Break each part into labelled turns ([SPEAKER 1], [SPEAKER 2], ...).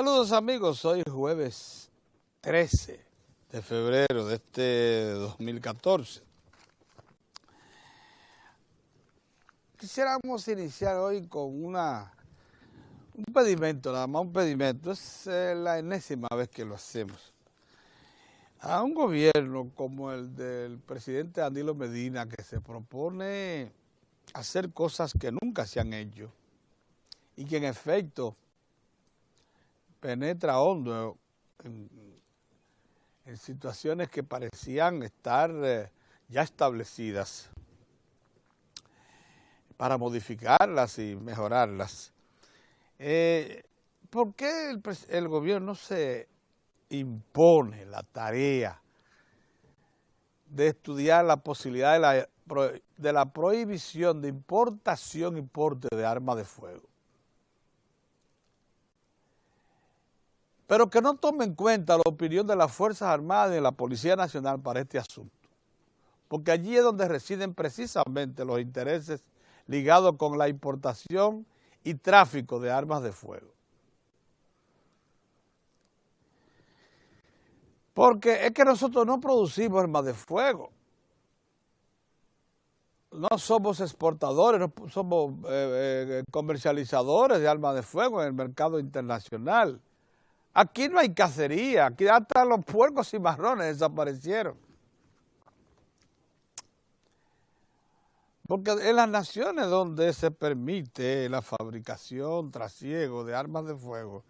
[SPEAKER 1] Saludos amigos, hoy jueves 13 de febrero de este 2014. Quisiéramos iniciar hoy con un pedimento, nada más un pedimento. Es la enésima vez que lo hacemos. A un gobierno como el del presidente Danilo Medina, que se propone hacer cosas que nunca se han hecho y que en efecto penetra hondo en situaciones que parecían estar ya establecidas para modificarlas y mejorarlas. ¿Por qué el gobierno se impone la tarea de estudiar la posibilidad de la prohibición de importación y porte de armas de fuego? Pero que no tome en cuenta la opinión de las Fuerzas Armadas y de la Policía Nacional para este asunto, porque allí es donde residen precisamente los intereses ligados con la importación y tráfico de armas de fuego. Porque es que nosotros no producimos armas de fuego, no somos exportadores, no somos comercializadores de armas de fuego en el mercado internacional. Aquí no hay cacería, aquí hasta los puercos y marrones desaparecieron. Porque en las naciones donde se permite la fabricación, trasiego de armas de fuego,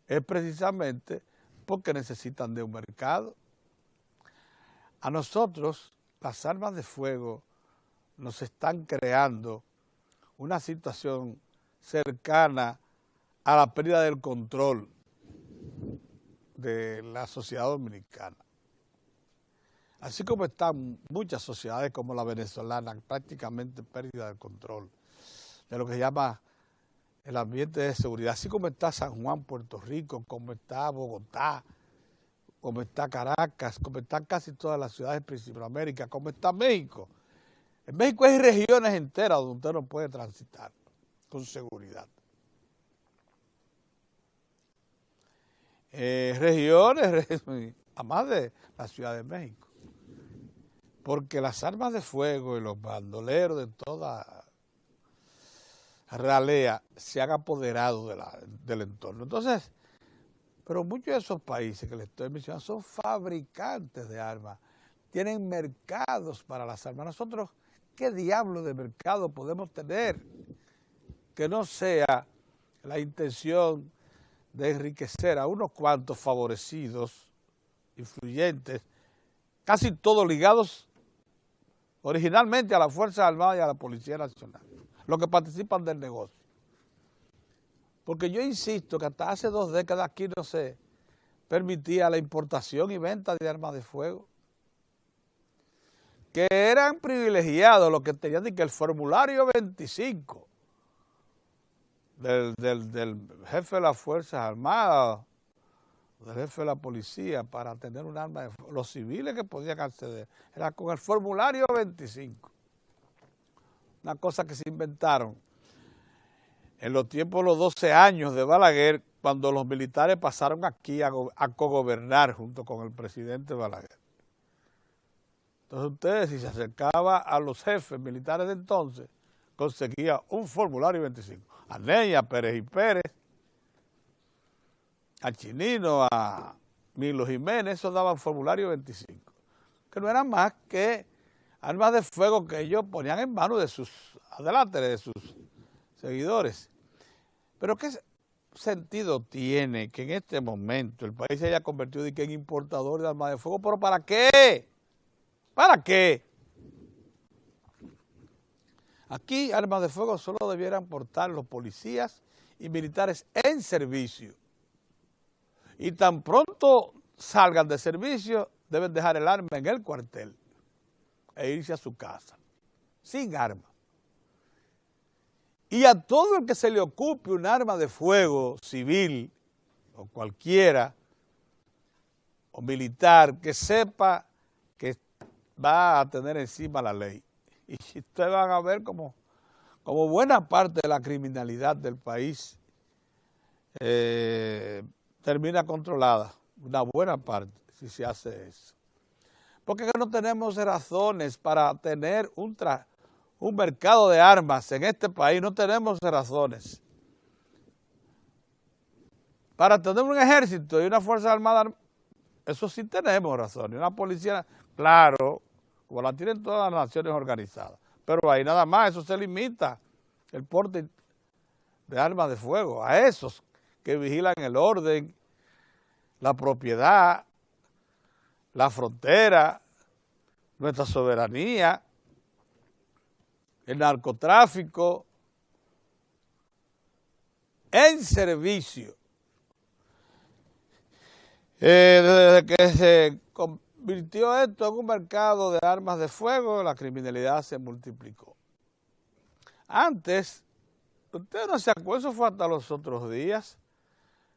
[SPEAKER 1] es precisamente porque necesitan de un mercado. A nosotros, las armas de fuego nos están creando una situación cercana a la pérdida del control de la sociedad dominicana. Así como están muchas sociedades como la venezolana, prácticamente pérdida de control de lo que se llama el ambiente de seguridad, así como está San Juan, Puerto Rico, como está Bogotá, como está Caracas, como están casi todas las ciudades de Centroamérica, como está México. En México hay regiones enteras donde usted no puede transitar con seguridad. Regiones, además de la Ciudad de México, porque las armas de fuego y los bandoleros de toda ralea se han apoderado del entorno. Entonces, pero muchos de esos países que les estoy mencionando son fabricantes de armas, tienen mercados para las armas. Nosotros, ¿qué diablo de mercado podemos tener que no sea la intención de enriquecer a unos cuantos favorecidos, influyentes, casi todos ligados originalmente a las Fuerzas Armadas y a la Policía Nacional, los que participan del negocio? Porque yo insisto que hasta hace 2 décadas aquí no se permitía la importación y venta de armas de fuego, que eran privilegiados los que tenían que el formulario 25 del jefe de las Fuerzas Armadas, del jefe de la policía para tener un arma de fuego. Los civiles que podían acceder era con el formulario 25. Una cosa que se inventaron en los tiempos de los 12 años de Balaguer, cuando los militares pasaron aquí a cogobernar junto con el presidente Balaguer. Entonces ustedes, si se acercaba a los jefes militares de entonces, conseguía un formulario 25. A Ney, a Pérez y Pérez, a Chinino, a Milo Jiménez, eso daban formulario 25, que no eran más que armas de fuego que ellos ponían en manos de sus adelantes, de sus seguidores. Pero ¿qué sentido tiene que en este momento el país se haya convertido en importador de armas de fuego? ¿Pero para qué? ¿Para qué? Aquí armas de fuego solo debieran portar los policías y militares en servicio. Y tan pronto salgan de servicio, deben dejar el arma en el cuartel e irse a su casa, sin arma. Y a todo el que se le ocupe un arma de fuego civil, o cualquiera, o militar, que sepa que va a tener encima la ley. Y ustedes van a ver como buena parte de la criminalidad del país termina controlada, una buena parte, si se hace eso. Porque no tenemos razones para tener un mercado de armas en este país, no tenemos razones. Para tener un ejército y una fuerza armada, eso sí tenemos razones. Una policía, claro, como la tienen todas las naciones organizadas. Pero ahí nada más, eso se limita, el porte de armas de fuego, a esos que vigilan el orden, la propiedad, la frontera, nuestra soberanía, el narcotráfico, en servicio. Desde que se convirtió esto en un mercado de armas de fuego, la criminalidad se multiplicó. Antes, ustedes no se acuerdan, eso fue hasta los otros días,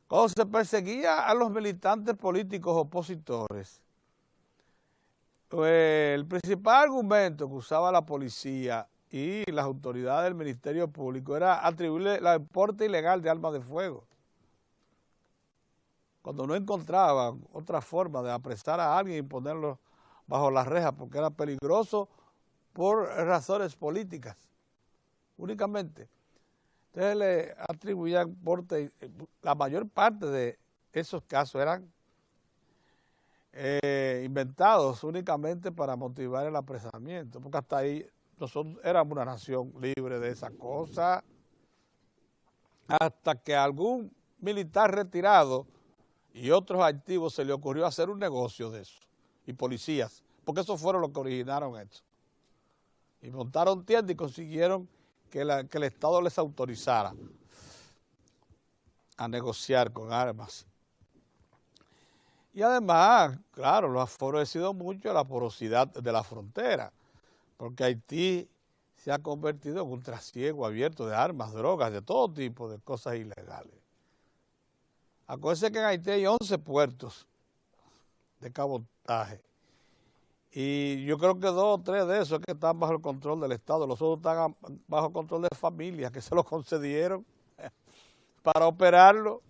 [SPEAKER 1] cuando se perseguía a los militantes políticos opositores. El principal argumento que usaba la policía y las autoridades del Ministerio Público era atribuirle el porte ilegal de armas de fuego. Cuando no encontraban otra forma de apresar a alguien y ponerlo bajo las rejas porque era peligroso por razones políticas, únicamente. Entonces le atribuían porte, la mayor parte de esos casos eran inventados únicamente para motivar el apresamiento, porque hasta ahí nosotros éramos una nación libre de esa cosa, hasta que algún militar retirado y otros activos se le ocurrió hacer un negocio de eso, y policías, porque esos fueron los que originaron esto. Y montaron tiendas y consiguieron que el Estado les autorizara a negociar con armas. Y además, claro, lo ha favorecido mucho la porosidad de la frontera, porque Haití se ha convertido en un trasiego abierto de armas, drogas, de todo tipo de cosas ilegales. Acuérdense que en Haití hay 11 puertos de cabotaje. Y yo creo que 2 o 3 de esos que están bajo el control del Estado, los otros están bajo control de familias que se los concedieron para operarlo.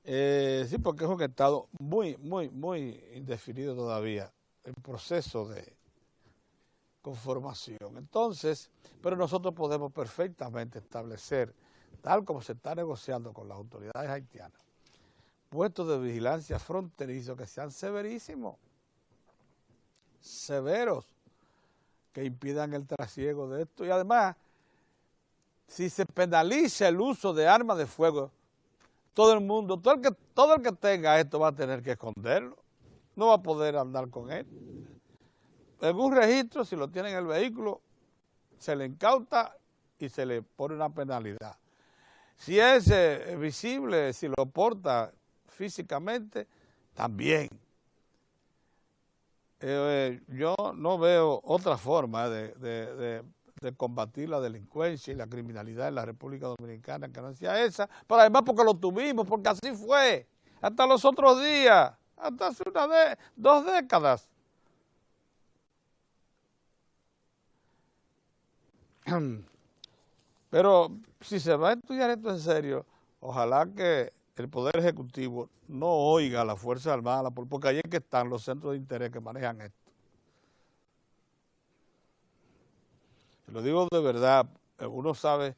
[SPEAKER 1] Sí, porque es un Estado muy indefinido todavía, en proceso de conformación. Entonces, pero nosotros podemos perfectamente establecer, tal como se está negociando con las autoridades haitianas, puestos de vigilancia fronterizos que sean severísimos, severos, que impidan el trasiego de esto. Y además, si se penaliza el uso de armas de fuego, todo el mundo, todo el que tenga esto va a tener que esconderlo, no va a poder andar con él. En un registro, si lo tiene en el vehículo, se le incauta y se le pone una penalidad. Si es visible, si lo porta físicamente, también. Yo no veo otra forma de combatir la delincuencia y la criminalidad en la República Dominicana que no sea esa, pero además porque lo tuvimos, porque así fue, hasta los otros días, hasta hace 2 décadas. Pero si se va a estudiar esto en serio, ojalá que el Poder Ejecutivo no oiga a las Fuerzas Armadas, porque ahí es que están los centros de interés que manejan esto. Lo digo de verdad, uno sabe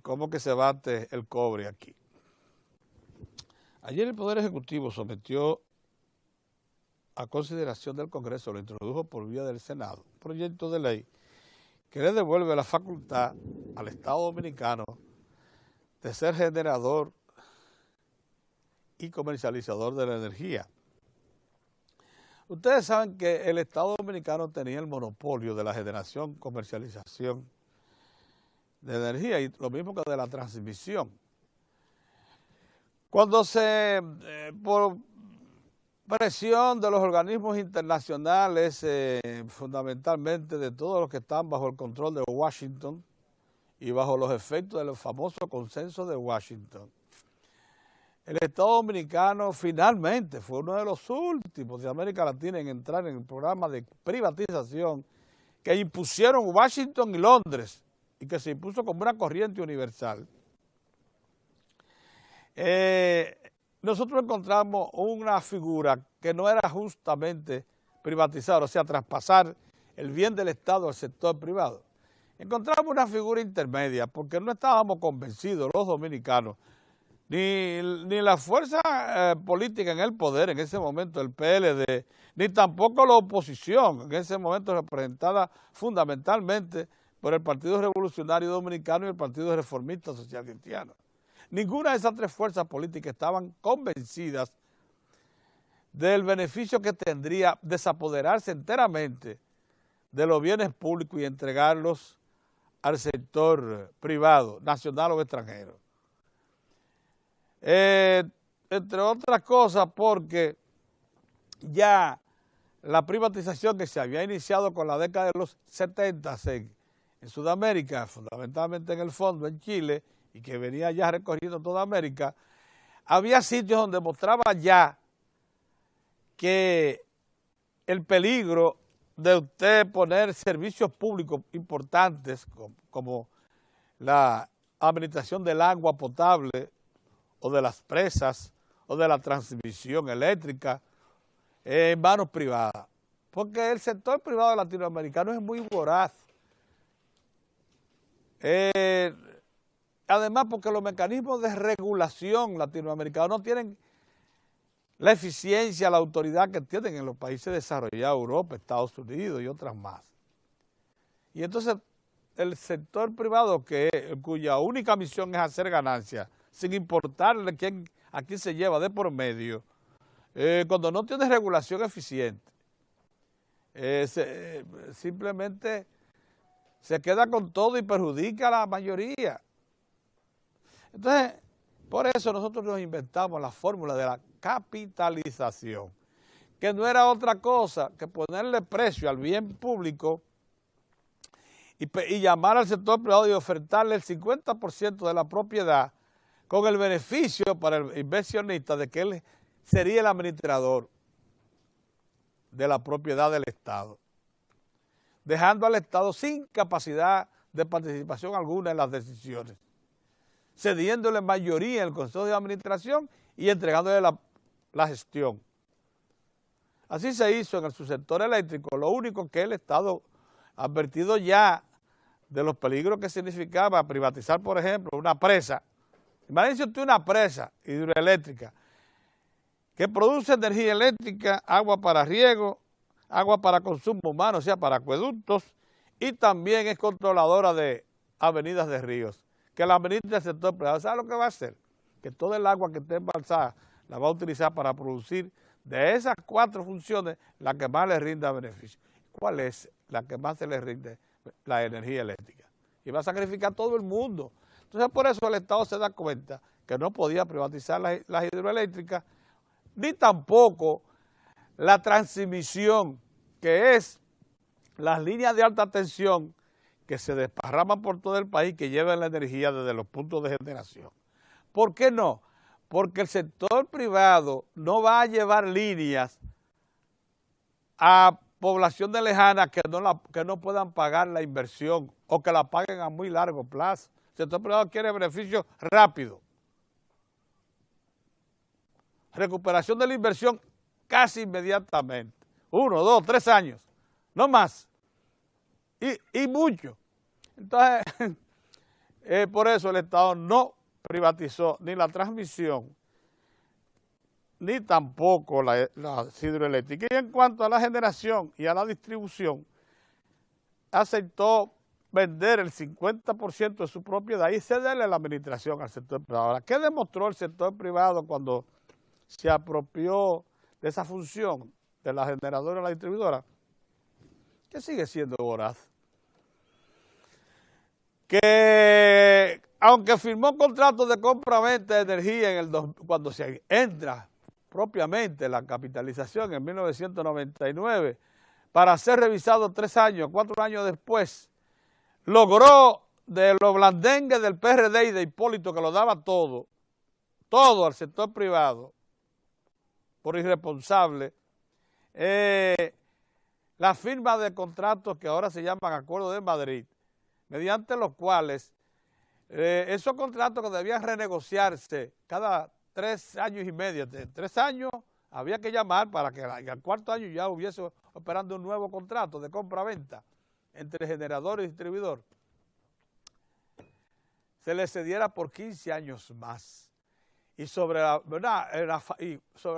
[SPEAKER 1] cómo que se bate el cobre aquí. Ayer el Poder Ejecutivo sometió a consideración del Congreso, lo introdujo por vía del Senado, un proyecto de ley que le devuelve la facultad al Estado Dominicano de ser generador y comercializador de la energía. Ustedes saben que el Estado Dominicano tenía el monopolio de la generación, comercialización de energía y lo mismo que de la transmisión. Cuando por presión de los organismos internacionales, fundamentalmente de todos los que están bajo el control de Washington y bajo los efectos del famoso consenso de Washington, el Estado Dominicano finalmente fue uno de los últimos de América Latina en entrar en el programa de privatización que impusieron Washington y Londres y que se impuso como una corriente universal. nosotros encontramos una figura que no era justamente privatizar, o sea, traspasar el bien del Estado al sector privado. Encontramos una figura intermedia porque no estábamos convencidos los dominicanos, ni la fuerza política en el poder en ese momento, el PLD, ni tampoco la oposición en ese momento representada fundamentalmente por el Partido Revolucionario Dominicano y el Partido Reformista Social Cristiano. Ninguna de esas tres fuerzas políticas estaban convencidas del beneficio que tendría desapoderarse enteramente de los bienes públicos y entregarlos al sector privado, nacional o extranjero. Entre otras cosas porque ya la privatización que se había iniciado con la década de los 70 en Sudamérica, fundamentalmente en el fondo, en Chile, y que venía ya recorriendo toda América, había sitios donde mostraba ya que el peligro de usted poner servicios públicos importantes como la administración del agua potable o de las presas o de la transmisión eléctrica en manos privadas. Porque el sector privado latinoamericano es muy voraz. Además, porque los mecanismos de regulación latinoamericanos no tienen la eficiencia, la autoridad que tienen en los países desarrollados, Europa, Estados Unidos y otras más. Y entonces el sector privado, cuya única misión es hacer ganancias, sin importarle a quién se lleva de por medio, cuando no tiene regulación eficiente, simplemente se queda con todo y perjudica a la mayoría. Entonces, por eso nosotros nos inventamos la fórmula de la capitalización, que no era otra cosa que ponerle precio al bien público y llamar al sector privado y ofertarle el 50% de la propiedad con el beneficio para el inversionista de que él sería el administrador de la propiedad del Estado, dejando al Estado sin capacidad de participación alguna en las decisiones, cediéndole mayoría en el Consejo de Administración y entregándole la gestión. Así se hizo en el subsector eléctrico, lo único que el Estado ha advertido ya de los peligros que significaba privatizar, por ejemplo, una presa. Imagínense usted una presa hidroeléctrica que produce energía eléctrica, agua para riego, agua para consumo humano, o sea, para acueductos, y también es controladora de avenidas de ríos, que la administra el sector privado. ¿Sabe lo que va a hacer? Que todo el agua que esté embalsada la va a utilizar para producir de esas 4 funciones la que más le rinda beneficio. ¿Cuál es la que más se le rinde? La energía eléctrica. Y va a sacrificar a todo el mundo. Entonces, por eso el Estado se da cuenta que no podía privatizar las hidroeléctricas, ni tampoco la transmisión, que es las líneas de alta tensión que se desparraman por todo el país, que llevan la energía desde los puntos de generación. ¿Por qué no? Porque el sector privado no va a llevar líneas a poblaciones lejanas que no puedan pagar la inversión o que la paguen a muy largo plazo. El sector privado quiere beneficio rápido. Recuperación de la inversión casi inmediatamente. 1, 2, 3 años, no más. Y mucho. Entonces, por eso el Estado no privatizó ni la transmisión, ni tampoco la hidroeléctrica. Y en cuanto a la generación y a la distribución, aceptó vender el 50% de su propiedad y cederle la administración al sector privado. Ahora, ¿qué demostró el sector privado cuando se apropió de esa función de la generadora y la distribuidora? Que sigue siendo voraz. Que aunque firmó contratos de compra-venta de energía cuando se entra propiamente la capitalización en 1999, para ser revisado 3 años, 4 años después, logró de los blandengues del PRD y de Hipólito, que lo daba todo al sector privado, por irresponsable, la firma de contratos que ahora se llaman Acuerdos de Madrid, mediante los cuales Esos contratos que debían renegociarse cada 3 años y medio, de 3 años había que llamar para que al cuarto año ya hubiese operando un nuevo contrato de compra-venta entre generador y distribuidor, se le cediera por 15 años más. Y sobre la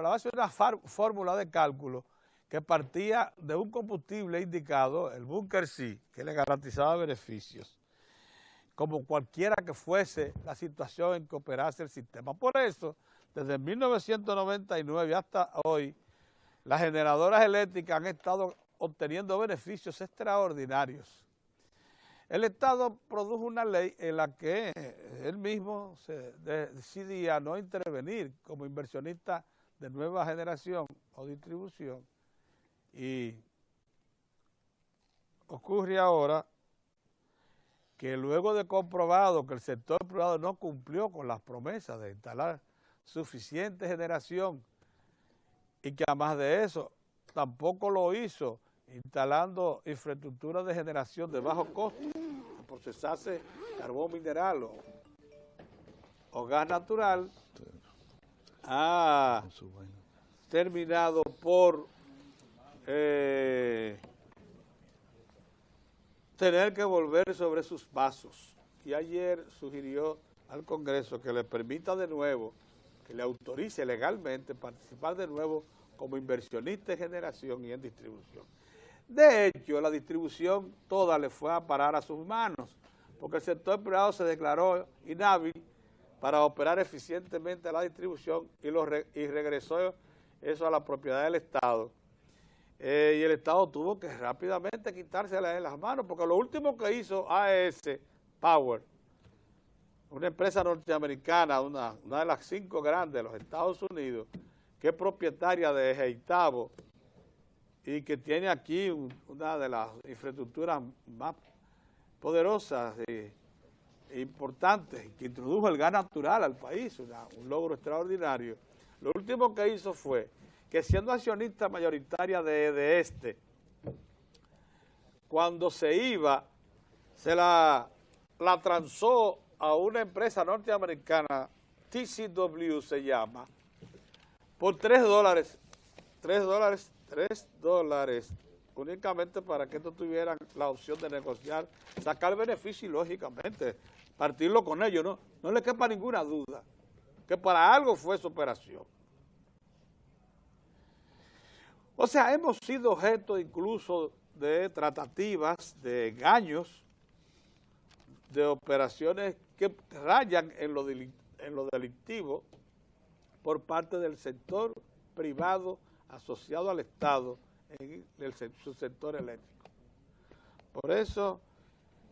[SPEAKER 1] base de una fórmula de cálculo que partía de un combustible indicado, el Bunker C, que le garantizaba beneficios, como cualquiera que fuese la situación en que operase el sistema. Por eso, desde 1999 hasta hoy, las generadoras eléctricas han estado obteniendo beneficios extraordinarios. El Estado produjo una ley en la que él mismo se decidía no intervenir como inversionista de nueva generación o distribución. Y ocurre ahora que luego de comprobado que el sector privado no cumplió con las promesas de instalar suficiente generación y que además de eso tampoco lo hizo instalando infraestructura de generación de bajo costo, procesarse carbón mineral o gas natural, ha terminado por tener que volver sobre sus pasos. Y ayer sugirió al Congreso que le permita de nuevo, que le autorice legalmente participar de nuevo como inversionista en generación y en distribución. De hecho, la distribución toda le fue a parar a sus manos, porque el sector privado se declaró inhábil para operar eficientemente la distribución y regresó eso a la propiedad del Estado. Y el Estado tuvo que rápidamente quitársela de las manos, porque lo último que hizo AES Power, una empresa norteamericana, una de las 5 grandes de los Estados Unidos, que es propietaria de Geitabo, y que tiene aquí una de las infraestructuras más poderosas e importantes, que introdujo el gas natural al país, un logro extraordinario. Lo último que hizo fue que, siendo accionista mayoritaria de este, cuando se iba, se la transó a una empresa norteamericana, TCW se llama, por $3, únicamente para que estos tuvieran la opción de negociar, sacar beneficio y, lógicamente, partirlo con ellos. No le quepa ninguna duda que para algo fue su operación. O sea, hemos sido objeto incluso de tratativas, de engaños, de operaciones que rayan en lo delictivo por parte del sector privado asociado al Estado en su sector eléctrico. Por eso,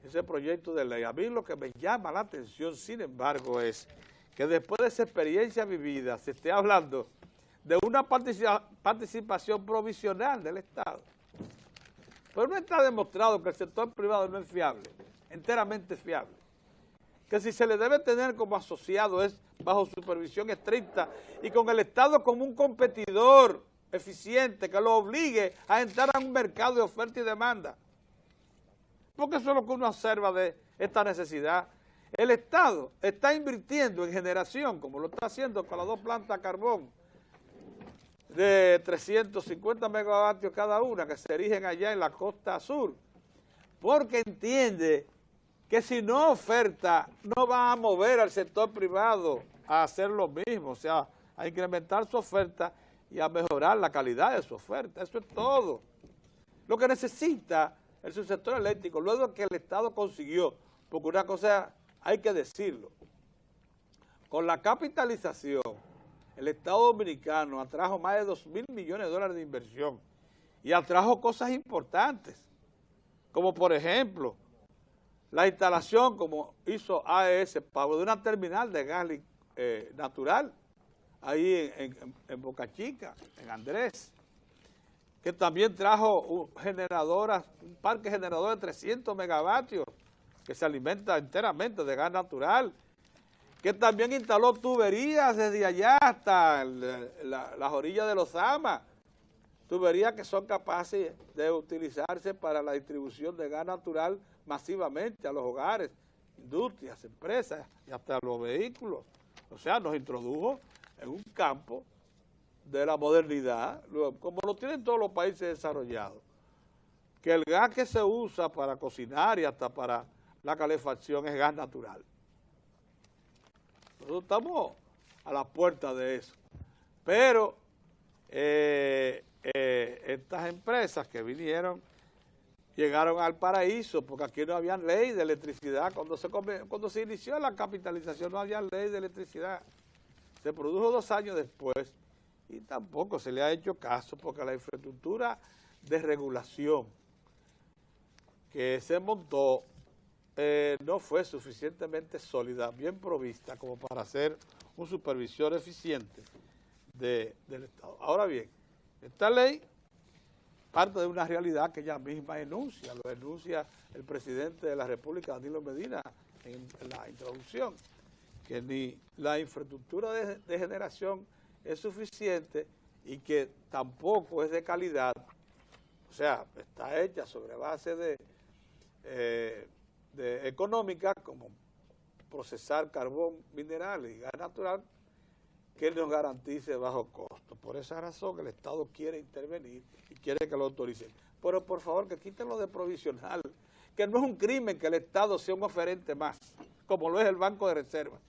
[SPEAKER 1] ese proyecto de ley, a mí lo que me llama la atención, sin embargo, es que después de esa experiencia vivida se esté hablando de una participación provisional del Estado. Pero no está demostrado que el sector privado no es fiable, enteramente fiable. Que si se le debe tener como asociado es bajo supervisión estricta y con el Estado como un competidor eficiente que lo obligue a entrar a un mercado de oferta y demanda. Porque eso es lo que uno observa de esta necesidad. El Estado está invirtiendo en generación, como lo está haciendo con las 2 plantas de carbón, de 350 megavatios cada una, que se erigen allá en la costa sur, porque entiende que si no oferta, no va a mover al sector privado a hacer lo mismo, o sea, a incrementar su oferta y a mejorar la calidad de su oferta. Eso es todo. Lo que necesita el subsector eléctrico, luego que el Estado consiguió, porque una cosa hay que decirlo, con la capitalización, el Estado Dominicano atrajo más de $2.000 millones de inversión y atrajo cosas importantes, como por ejemplo, la instalación, como hizo AES Power, de una terminal de gas natural, ahí en Boca Chica, en Andrés, que también trajo un parque generador de 300 megavatios, que se alimenta enteramente de gas natural, que también instaló tuberías desde allá hasta las orillas de los Amas, tuberías que son capaces de utilizarse para la distribución de gas natural masivamente a los hogares industrias, empresas y hasta los vehículos. O sea, nos introdujo en un campo de la modernidad, como lo tienen todos los países desarrollados, que el gas que se usa para cocinar y hasta para la calefacción es gas natural. Nosotros estamos a la puerta de eso. Pero estas empresas que vinieron llegaron al paraíso, porque aquí no había ley de electricidad. Cuando se inició la capitalización no había ley de electricidad. Se produjo 2 años después y tampoco se le ha hecho caso, porque la infraestructura de regulación que se montó no fue suficientemente sólida, bien provista, como para hacer un supervisor eficiente del Estado. Ahora bien, esta ley parte de una realidad que ella misma enuncia, lo enuncia el presidente de la República, Danilo Medina, en la introducción, que ni la infraestructura de generación es suficiente y que tampoco es de calidad. O sea, está hecha sobre base de económica, como procesar carbón, mineral y gas natural, que nos garantice bajo costo. Por esa razón el Estado quiere intervenir y quiere que lo autoricen. Pero por favor que quiten lo de provisional, que no es un crimen que el Estado sea un oferente más, como lo es el Banco de Reserva.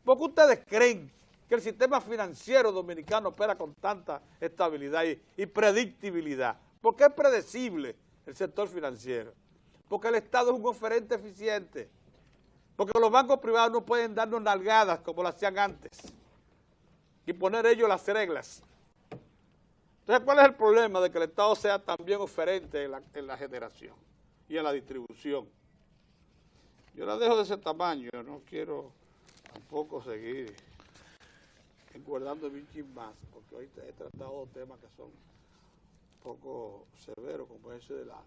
[SPEAKER 1] Porque ustedes creen que el sistema financiero dominicano opera con tanta estabilidad y predictibilidad. ¿Por qué es predecible el sector financiero? Porque el Estado es un oferente eficiente. Porque los bancos privados no pueden darnos nalgadas como lo hacían antes y poner ellos las reglas. Entonces, ¿cuál es el problema de que el Estado sea también oferente en la generación y en la distribución? Yo la dejo de ese tamaño, no quiero tampoco seguir engordando un chin más, porque hoy he tratado temas que son un poco severos, como ese de la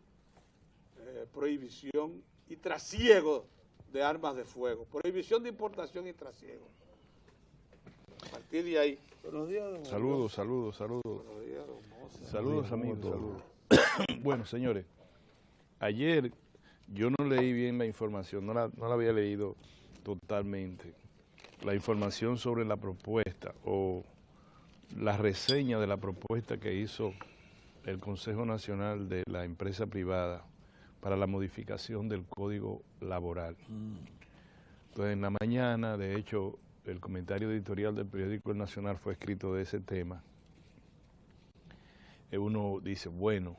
[SPEAKER 1] prohibición y trasiego de armas de fuego, prohibición de importación y trasiego. A partir de ahí. Buenos días, don
[SPEAKER 2] Saludos.
[SPEAKER 1] Buenos días, don Moza.
[SPEAKER 2] Saludos, amigos. Saludos. Bueno, señores, ayer yo no leí bien la información, no la había leído totalmente. La información sobre la propuesta o la reseña de la propuesta que hizo el Consejo Nacional de la Empresa Privada para la modificación del Código Laboral. Entonces, en la mañana, de hecho, el comentario editorial del periódico El Nacional fue escrito de ese tema. Uno dice, bueno,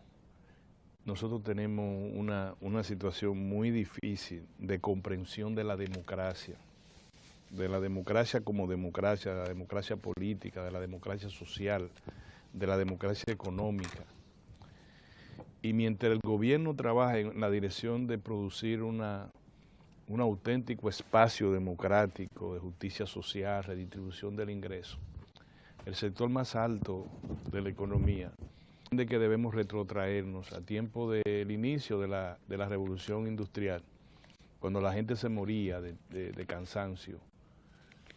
[SPEAKER 2] nosotros tenemos una situación muy difícil de comprensión de la democracia como democracia, de la democracia política, de la democracia social, de la democracia económica. Y mientras el gobierno trabaja en la dirección de producir un auténtico espacio democrático de justicia social, redistribución del ingreso, el sector más alto de la economía, de que debemos retrotraernos a tiempo del inicio de la revolución industrial, cuando la gente se moría de cansancio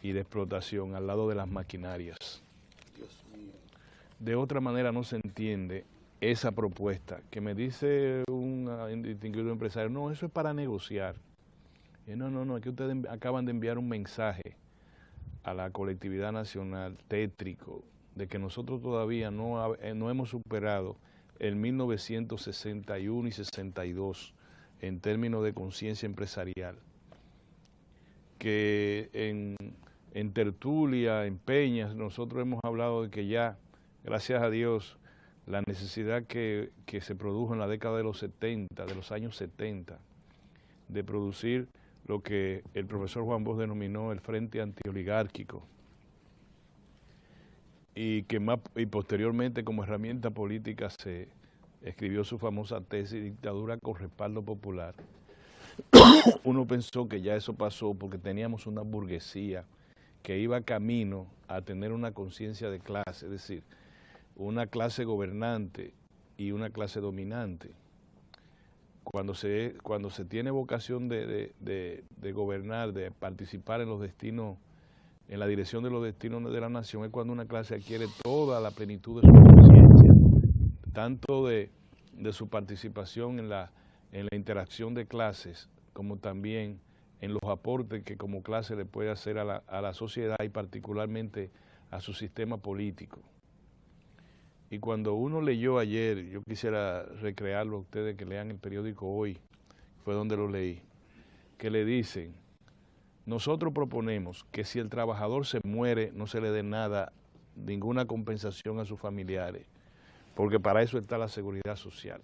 [SPEAKER 2] y de explotación al lado de las maquinarias.
[SPEAKER 1] Dios mío. De
[SPEAKER 2] otra manera no se entiende esa propuesta que me dice un distinguido empresario, no, eso es para negociar. Y no, es que ustedes acaban de enviar un mensaje a la colectividad nacional tétrico de que nosotros todavía no hemos superado el 1961 y 62 en términos de conciencia empresarial. Que en tertulia, en peñas, nosotros hemos hablado de que ya, gracias a Dios, la necesidad que se produjo en la década de los 70, de los años 70, de producir lo que el profesor Juan Bosch denominó el Frente Antioligárquico, y posteriormente como herramienta política se escribió su famosa tesis Dictadura con respaldo popular. Uno pensó que ya eso pasó porque teníamos una burguesía que iba camino a tener una conciencia de clase, es decir, una clase gobernante y una clase dominante. Cuando se tiene vocación de gobernar, de participar en los destinos, en la dirección de los destinos de la nación, es cuando una clase adquiere toda la plenitud de su conciencia, tanto de su participación en la interacción de clases, como también en los aportes que como clase le puede hacer a la sociedad y particularmente a su sistema político. Y cuando uno leyó ayer, yo quisiera recrearlo a ustedes que lean el periódico Hoy, fue donde lo leí, que le dicen, nosotros proponemos que si el trabajador se muere no se le dé nada, ninguna compensación a sus familiares, porque para eso está la seguridad social.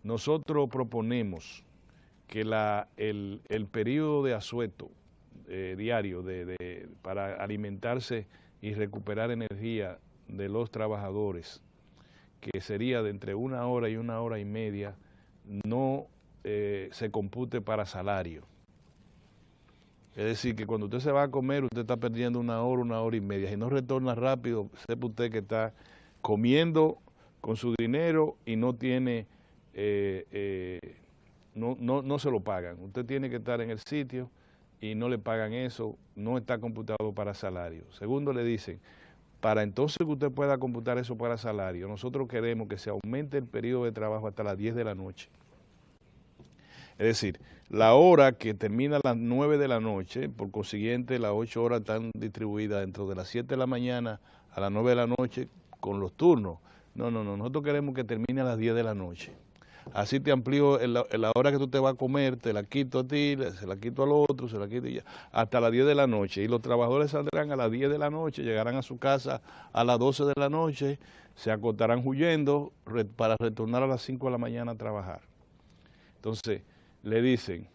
[SPEAKER 2] Nosotros proponemos que el periodo de asueto diario para alimentarse y recuperar energía de los trabajadores, que sería de entre 1 hora y 1 hora y media, no se compute para salario. Es decir, que cuando usted se va a comer, usted está perdiendo 1 hora y media. Si no retorna rápido, sepa usted que está comiendo con su dinero y no tiene, no se lo pagan. Usted tiene que estar en el sitio y no le pagan eso, no está computado para salario. Segundo, le dicen, para entonces que usted pueda computar eso para salario, nosotros queremos que se aumente el periodo de trabajo hasta las 10 de la noche. Es decir, la hora que termina a las 9 de la noche, por consiguiente las 8 horas están distribuidas dentro de las 7 de la mañana a las 9 de la noche con los turnos. No, nosotros queremos que termine a las 10 de la noche. Así te amplío la hora que tú te vas a comer, te la quito a ti, se la quito al otro, se la quito y ya, hasta las 10 de la noche. Y los trabajadores saldrán a las 10 de la noche, llegarán a su casa a las 12 de la noche, se acostarán huyendo para retornar a las 5 de la mañana a trabajar. Entonces, le dicen,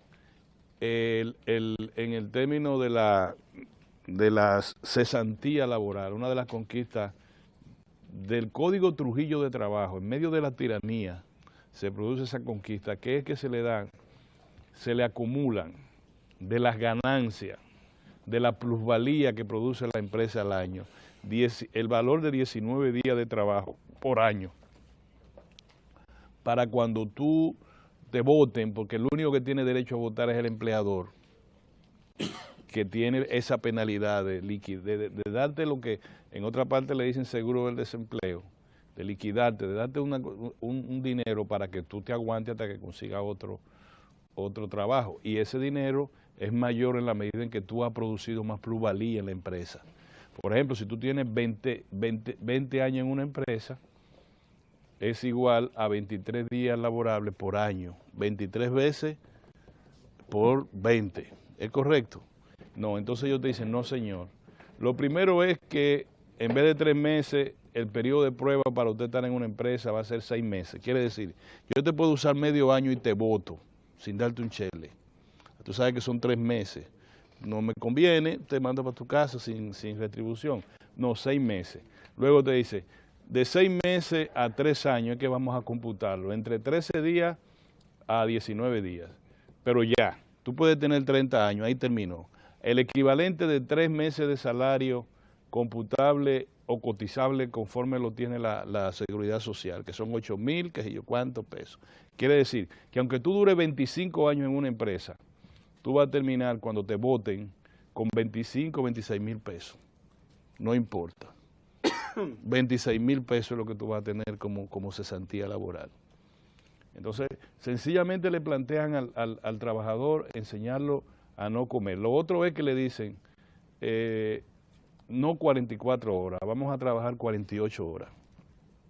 [SPEAKER 2] en el término de la cesantía laboral, una de las conquistas del Código Trujillo de Trabajo, en medio de la tiranía, se produce esa conquista, que es que se le acumulan de las ganancias, de la plusvalía que produce la empresa al año, el valor de 19 días de trabajo por año, para cuando tú te voten, porque el único que tiene derecho a votar es el empleador, que tiene esa penalidad de darte lo que en otra parte le dicen seguro del desempleo, de liquidarte, de darte un dinero para que tú te aguantes hasta que consigas otro trabajo. Y ese dinero es mayor en la medida en que tú has producido más plusvalía en la empresa. Por ejemplo, si tú tienes 20 años en una empresa, es igual a 23 días laborables por año, 23 veces por 20. ¿Es correcto? No, entonces ellos te dicen, no señor. Lo primero es que en vez de 3 meses, el periodo de prueba para usted estar en una empresa va a ser 6 meses. Quiere decir, yo te puedo usar medio año y te voto, sin darte un chele. Tú sabes que son 3 meses. No me conviene, te mando para tu casa sin retribución. No, 6 meses. Luego te dice, de 6 meses a 3 años es que vamos a computarlo, entre 13 días a 19 días. Pero ya, tú puedes tener 30 años, ahí terminó. El equivalente de 3 meses de salario computable o cotizable conforme lo tiene la Seguridad Social, que son 8,000, qué sé yo, cuántos pesos. Quiere decir que aunque tú dures 25 años en una empresa, tú vas a terminar cuando te voten con 25, 26,000 pesos. No importa. 26,000 pesos es lo que tú vas a tener como cesantía laboral. Entonces, sencillamente le plantean al trabajador enseñarlo a no comer. Lo otro es que le dicen, no 44 horas, vamos a trabajar 48 horas.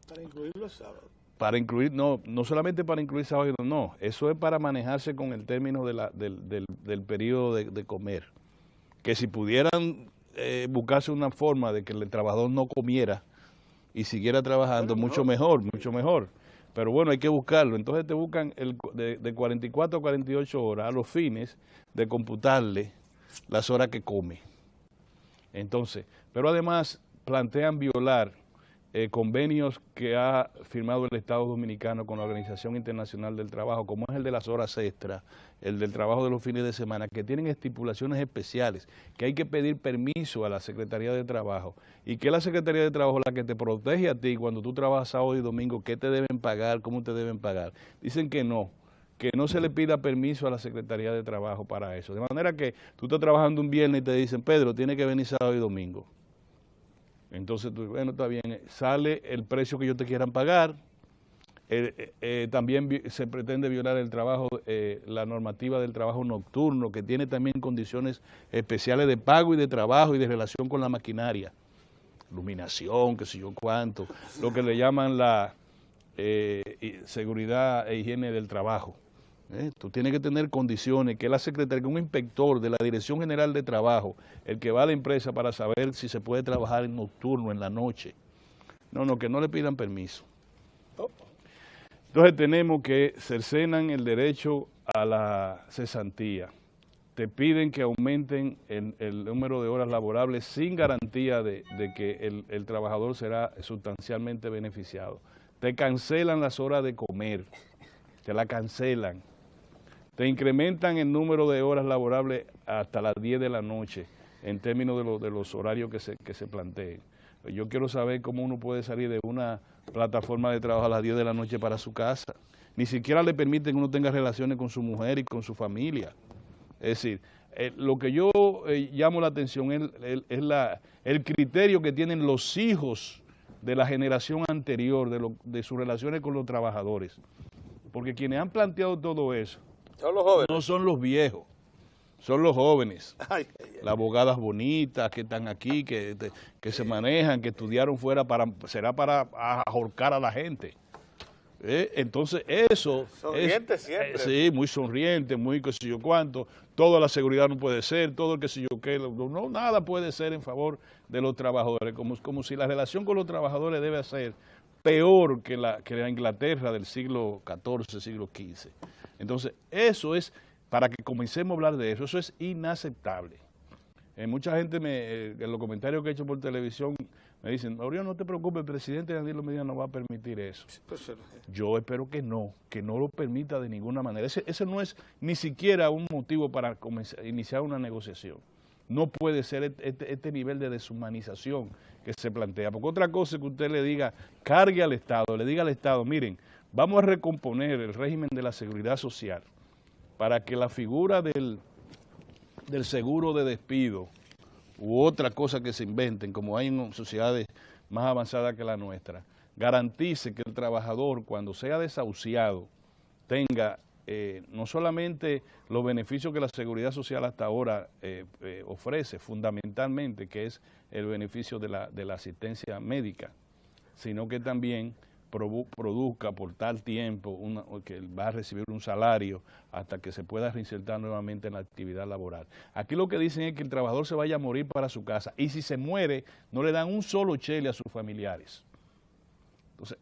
[SPEAKER 1] Para incluir los sábados.
[SPEAKER 2] Para incluir, no solamente para incluir sábados, no, eso es para manejarse con el término del periodo de comer. Que si pudieran buscarse una forma de que el trabajador no comiera y siguiera trabajando, bueno, mucho mejor. Pero bueno, hay que buscarlo. Entonces te buscan de 44 a 48 horas a los fines de computarle las horas que come. Entonces, pero además plantean violar convenios que ha firmado el Estado Dominicano con la Organización Internacional del Trabajo, como es el de las horas extras, el del trabajo de los fines de semana, que tienen estipulaciones especiales, que hay que pedir permiso a la Secretaría de Trabajo, y que es la Secretaría de Trabajo la que te protege a ti cuando tú trabajas sábado y domingo, qué te deben pagar, cómo te deben pagar. Dicen que no se le pida permiso a la Secretaría de Trabajo para eso. De manera que tú estás trabajando un viernes y te dicen, Pedro, tiene que venir sábado y domingo. Entonces tú, bueno, está bien, sale el precio que ellos te quieran pagar También se pretende violar el trabajo, la normativa del trabajo nocturno, que tiene también condiciones especiales de pago y de trabajo y de relación con la maquinaria, iluminación, qué sé yo cuánto, lo que le llaman la seguridad e higiene del trabajo. Tú tienes que tener condiciones, que la secretaria, que un inspector de la Dirección General de Trabajo, el que va a la empresa para saber si se puede trabajar en nocturno, en la noche. No, que no le pidan permiso. Entonces tenemos que cercenan el derecho a la cesantía. Te piden que aumenten el número de horas laborables sin garantía de que el trabajador será sustancialmente beneficiado. Te cancelan las horas de comer, te la cancelan. Te incrementan el número de horas laborables hasta las 10 de la noche en términos de los horarios que se planteen. Yo quiero saber cómo uno puede salir de una plataforma de trabajo a las 10 de la noche para su casa. Ni siquiera le permiten que uno tenga relaciones con su mujer y con su familia. Es decir, lo que yo llamo la atención es el criterio que tienen los hijos de la generación anterior, de sus relaciones con los trabajadores. Porque quienes han planteado todo eso
[SPEAKER 3] son los jóvenes.
[SPEAKER 2] No son los viejos, son los jóvenes. Las abogadas bonitas que están aquí, que se manejan, que estudiaron fuera, será para ahorcar a la gente. Entonces eso
[SPEAKER 3] sonriente siempre.
[SPEAKER 2] Sí, muy sonriente, muy qué sé yo cuánto, toda la seguridad no puede ser, todo el qué sé yo qué, no, nada puede ser en favor de los trabajadores, como si la relación con los trabajadores debe ser peor que la Inglaterra del siglo XIV, siglo XV. Entonces eso es, para que comencemos a hablar de eso es inaceptable. Mucha gente en los comentarios que he hecho por televisión me dicen, Orión, no te preocupes, el presidente Danilo Medina no va a permitir eso. Yo espero que no lo permita de ninguna manera. Ese no es ni siquiera un motivo para iniciar una negociación. No puede ser este nivel de deshumanización que se plantea. Porque otra cosa es que usted le diga, cargue al Estado, le diga al Estado, miren, vamos a recomponer el régimen de la seguridad social para que la figura del seguro de despido u otra cosa que se inventen, como hay en sociedades más avanzadas que la nuestra, garantice que el trabajador, cuando sea desahuciado, tenga no solamente los beneficios que la seguridad social hasta ahora ofrece, fundamentalmente, que es el beneficio de la asistencia médica, sino que también produzca por tal tiempo que va a recibir un salario hasta que se pueda reinsertar nuevamente en la actividad laboral. Aquí lo que dicen es que el trabajador se vaya a morir para su casa y si se muere no le dan un solo chele a sus familiares. Entonces,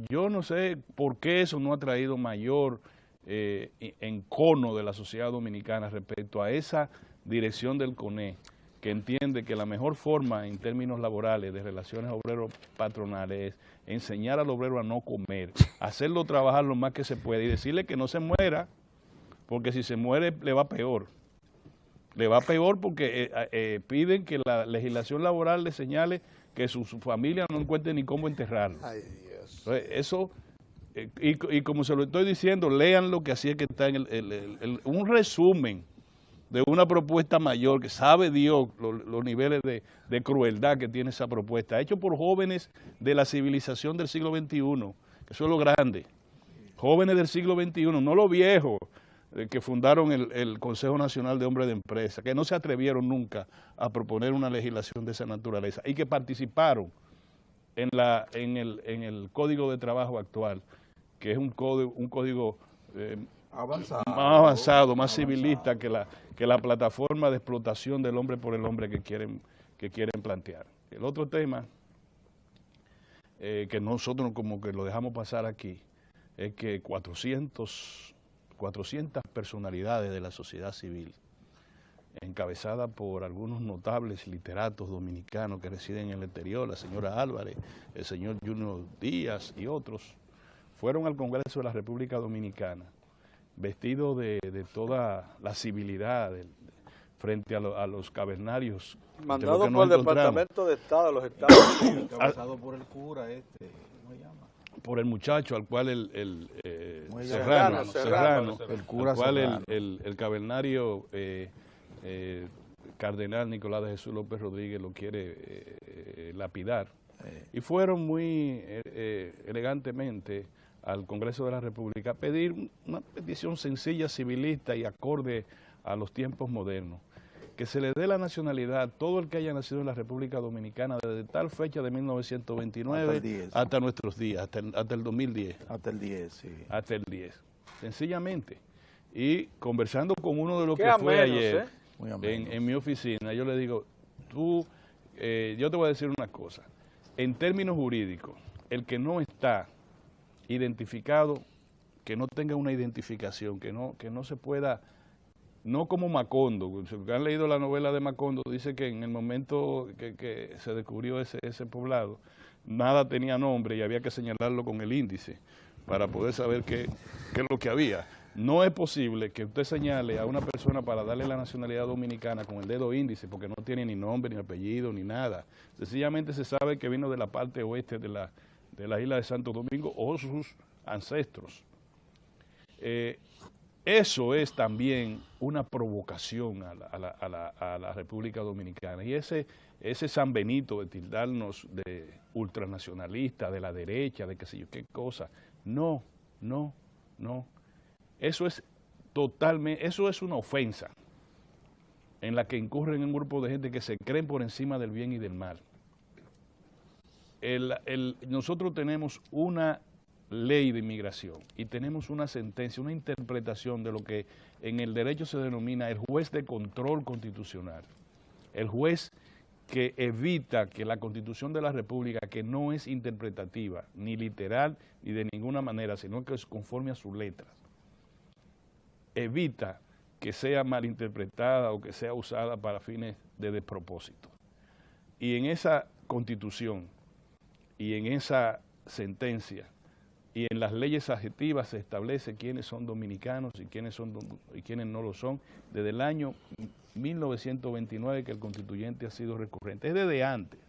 [SPEAKER 2] yo no sé por qué eso no ha traído mayor encono de la sociedad dominicana respecto a esa dirección del CONE, que entiende que la mejor forma en términos laborales de relaciones obrero-patronales es enseñar al obrero a no comer, hacerlo trabajar lo más que se puede y decirle que no se muera, porque si se muere le va peor. Le va peor porque piden que la legislación laboral le señale que su familia no encuentre ni cómo enterrarlo.
[SPEAKER 3] Ay, Dios.
[SPEAKER 2] Entonces, eso, y como se lo estoy diciendo, lean lo que así es que está en un resumen de una propuesta mayor, que sabe Dios los niveles de crueldad que tiene esa propuesta, hecho por jóvenes de la civilización del siglo XXI, que eso es lo grande, jóvenes del siglo XXI, no los viejos que fundaron el Consejo Nacional de Hombres de Empresa, que no se atrevieron nunca a proponer una legislación de esa naturaleza y que participaron en el Código de Trabajo actual, que es un código más avanzado, más civilista que la plataforma de explotación del hombre por el hombre que quieren plantear. El otro tema, que nosotros como que lo dejamos pasar aquí, es que 400 personalidades de la sociedad civil, encabezadas por algunos notables literatos dominicanos que residen en el exterior, la señora Álvarez, el señor Junior Díaz y otros, fueron al Congreso de la República Dominicana vestido de toda la civilidad frente a los cavernarios.
[SPEAKER 3] Mandado por el Departamento de Estado de los Estados Unidos.
[SPEAKER 4] Encabezado por el cura ¿cómo se llama?
[SPEAKER 2] Por el muchacho al cual
[SPEAKER 3] Serrano,
[SPEAKER 2] el cura al cual el cavernario cardenal Nicolás de Jesús López Rodríguez lo quiere lapidar. Y fueron muy elegantemente al Congreso de la República a pedir una petición sencilla, civilista y acorde a los tiempos modernos, que se le dé la nacionalidad a todo el que haya nacido en la República Dominicana desde tal fecha de 1929 hasta nuestros días, hasta el 2010.
[SPEAKER 4] Hasta el 10, sí.
[SPEAKER 2] Hasta el 10, sencillamente. Y conversando con uno de los que
[SPEAKER 3] Qué
[SPEAKER 2] fue
[SPEAKER 3] amenos,
[SPEAKER 2] ayer
[SPEAKER 3] ¿eh?
[SPEAKER 2] en mi oficina, yo le digo, yo te voy a decir una cosa, en términos jurídicos, el que no está identificado, que no tenga una identificación, que no se pueda, no como Macondo, si han leído la novela de Macondo, dice que en el momento que se descubrió ese poblado, nada tenía nombre y había que señalarlo con el índice para poder saber qué es lo que había. No es posible que usted señale a una persona para darle la nacionalidad dominicana con el dedo índice, porque no tiene ni nombre, ni apellido, ni nada. Sencillamente se sabe que vino de la parte oeste de la isla de Santo Domingo o sus ancestros. Eso es también una provocación a la República Dominicana. Y ese San Benito de tildarnos de ultranacionalistas, de la derecha, de qué sé yo qué cosa. No. Eso es totalmente, eso es una ofensa en la que incurren un grupo de gente que se creen por encima del bien y del mal. Nosotros tenemos una ley de inmigración y tenemos una sentencia, una interpretación de lo que en el derecho se denomina el juez de control constitucional. El juez que evita que la Constitución de la República, que no es interpretativa, ni literal, ni de ninguna manera, sino que es conforme a sus letras, evita que sea malinterpretada o que sea usada para fines de despropósito. Y en esa Constitución y en esa sentencia y en las leyes adjetivas se establece quiénes son dominicanos y quiénes no lo son, desde el año 1929 que el constituyente ha sido recurrente. Es desde antes.